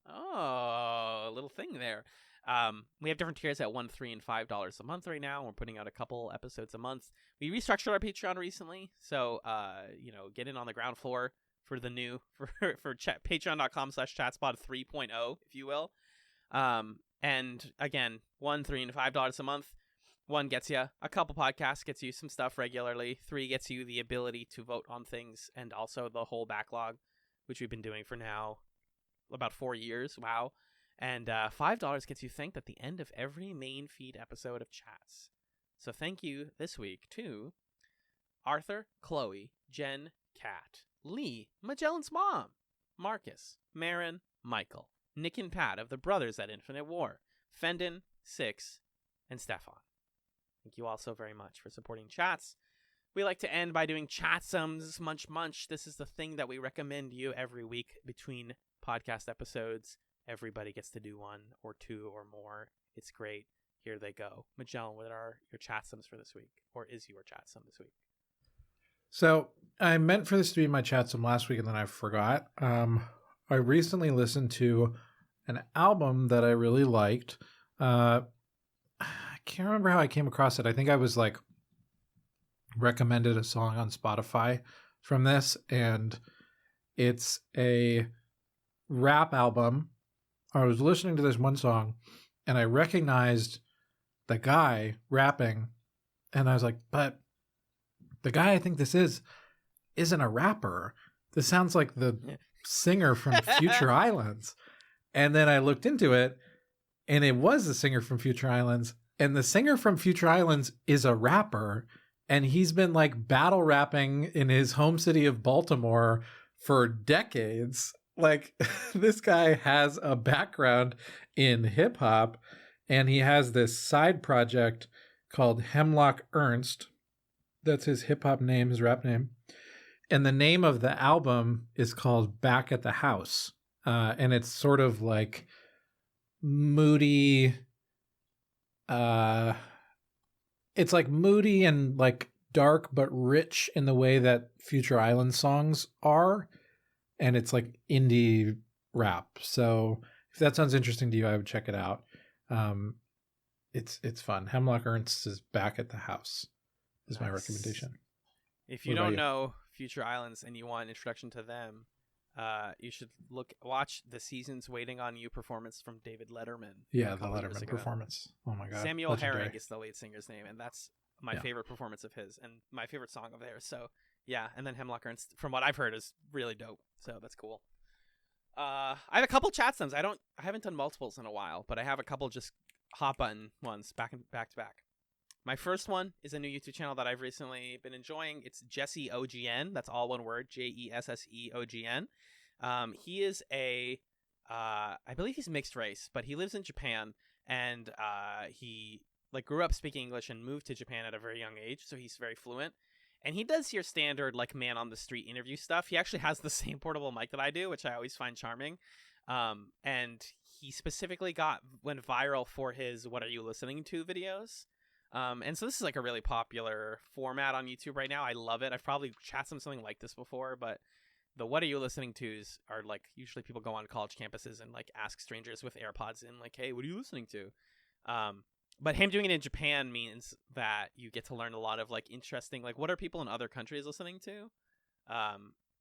Oh, a little thing there. We have different tiers at $1, $3, and $5 a month right now. We're putting out a couple episodes a month. We restructured our Patreon recently, so get in on the ground floor for the new for patreon.com/chatspod 3.0, if you will. And again, $1, $3, and $5 a month. 1 gets you a couple podcasts, gets you some stuff regularly. 3 gets you the ability to vote on things, and also the whole backlog, which we've been doing for now about 4 years. Wow. And $5 gets you thanked at the end of every main feed episode of Chats. So thank you this week to Arthur, Chloe, Jen, Kat, Lee, Magellan's mom, Marcus, Marin, Michael, Nick and Pat of the Brothers at Infinite War, Fendon, Six, and Stefan. Thank you all so very much for supporting Chats. We like to end by doing Chatsums, Munch. This is the thing that we recommend you every week between podcast episodes. Everybody gets to do 1 or 2 or more. It's great. Here they go. Magellan, what are your Chatsums for this week? Or is your Chatsum this week? So I meant for this to be my Chatsum last week, and then I forgot. I recently listened to an album that I really liked. I can't remember how I came across it. I think I was recommended a song on Spotify from this, and it's a rap album. I was listening to this one song, and I recognized the guy rapping, and I was like, but the guy I think this isn't a rapper. This sounds like the singer from Future Islands. And then I looked into it, and it was the singer from Future Islands. And the singer from Future Islands is a rapper, and he's been battle rapping in his home city of Baltimore for decades. This guy has a background in hip hop, and he has this side project called Hemlock Ernst. That's his hip hop name, his rap name. And the name of the album is called Back at the House. And it's sort of moody. It's moody and dark, but rich in the way that Future Island songs are. And it's indie rap. So if that sounds interesting to you, I would check it out. It's fun. Hemlock Ernst is Back at the House is my recommendation. If you don't know Future Islands and you want an introduction to them, you should watch the Seasons Waiting on You performance from David Letterman. Yeah, the Letterman performance. Oh my God. Samuel Herring is the lead singer's name, and that's my favorite performance of his and my favorite song of theirs. So yeah, and then Hemlock Ernst, from what I've heard, is really dope. So that's cool. I have a couple Chatsums. I haven't done multiples in a while, but I have a couple just hot button ones back to back. My first one is a new YouTube channel that I've recently been enjoying. It's Jesse OGN. That's all one word, JESSEOGN. He is I believe he's mixed race, but he lives in Japan, and he grew up speaking English and moved to Japan at a very young age, so he's very fluent. And he does your standard man on the street interview stuff. He actually has the same portable mic that I do, which I always find charming. And he specifically went viral for his "What Are You Listening To" videos. And so this is a really popular format on YouTube right now. I love it. I've probably chatted something like this before, but the "What Are You Listening To's" are usually people go on college campuses and ask strangers with AirPods in hey, what are you listening to? But him doing it in Japan means that you get to learn a lot of interesting what are people in other countries listening to?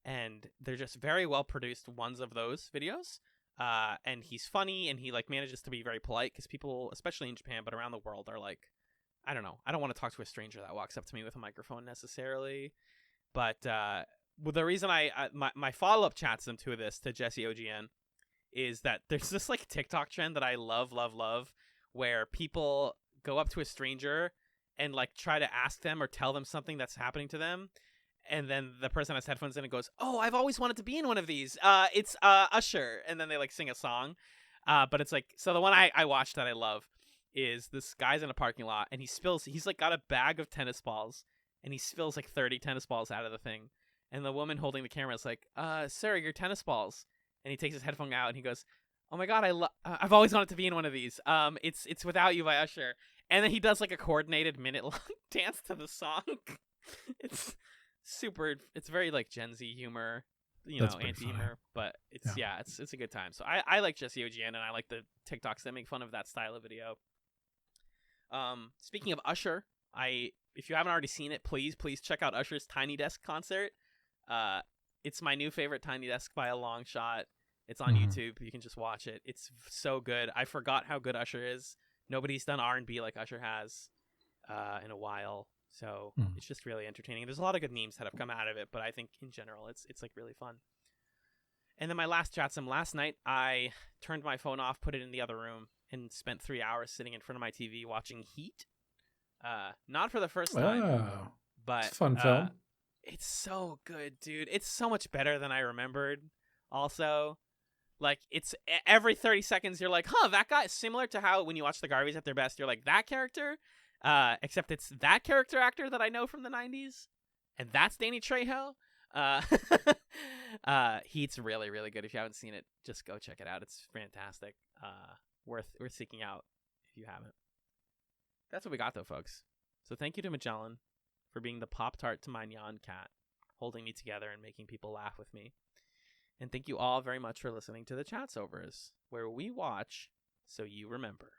And they're just very well produced ones of those videos. And he's funny, and he manages to be very polite, because people, especially in Japan but around the world, are I don't know. I don't want to talk to a stranger that walks up to me with a microphone necessarily. But the reason my follow-up chats to Jesse OGN, is that there's this TikTok trend that I love, where people go up to a stranger and try to ask them or tell them something that's happening to them. And then the person has headphones in and goes, "Oh, I've always wanted to be in one of these. It's Usher." And then they sing a song. But it's so the one I watched that I love is this guy's in a parking lot, and he's got a bag of tennis balls, and he spills 30 tennis balls out of the thing. And the woman holding the camera is "Sir, your tennis balls." And he takes his headphone out and he goes, "Oh my God, I've always wanted to be in one of these. It's Without You by Usher." And then he does a coordinated minute-long dance to the song. It's It's very like Gen Z humor, That's pretty anti-humor, but it's a good time. So I like Jesse OGN, and I like the TikToks that make fun of that style of video. Speaking of Usher, if you haven't already seen it, please check out Usher's Tiny Desk concert. It's my new favorite Tiny Desk by a long shot. It's on YouTube. You can just watch it. It's so good. I forgot how good Usher is. Nobody's done R&B like Usher has in a while. So it's just really entertaining. There's a lot of good memes that have come out of it, but I think in general it's like really fun. And then my last Chatzom, last night I turned my phone off, put it in the other room, and spent 3 hours sitting in front of my TV watching Heat. Not for the first time, but it's a fun film. It's so good, dude. It's so much better than I remembered. Also, like, it's every 30 seconds you're like, that guy is similar to how when you watch the Garveys at their best, you're like, that character. Except it's that character actor that I know from the 90s, and that's Danny Trejo. Heat's really, really good. If you haven't seen it, just go check it out. It's fantastic. Worth seeking out if you haven't. That's what we got, though, folks. So thank you to Magellan for being the Pop-Tart to my Nyan cat, holding me together and making people laugh with me. And thank you all very much for listening to the Chatsovers, where we watch so you remember.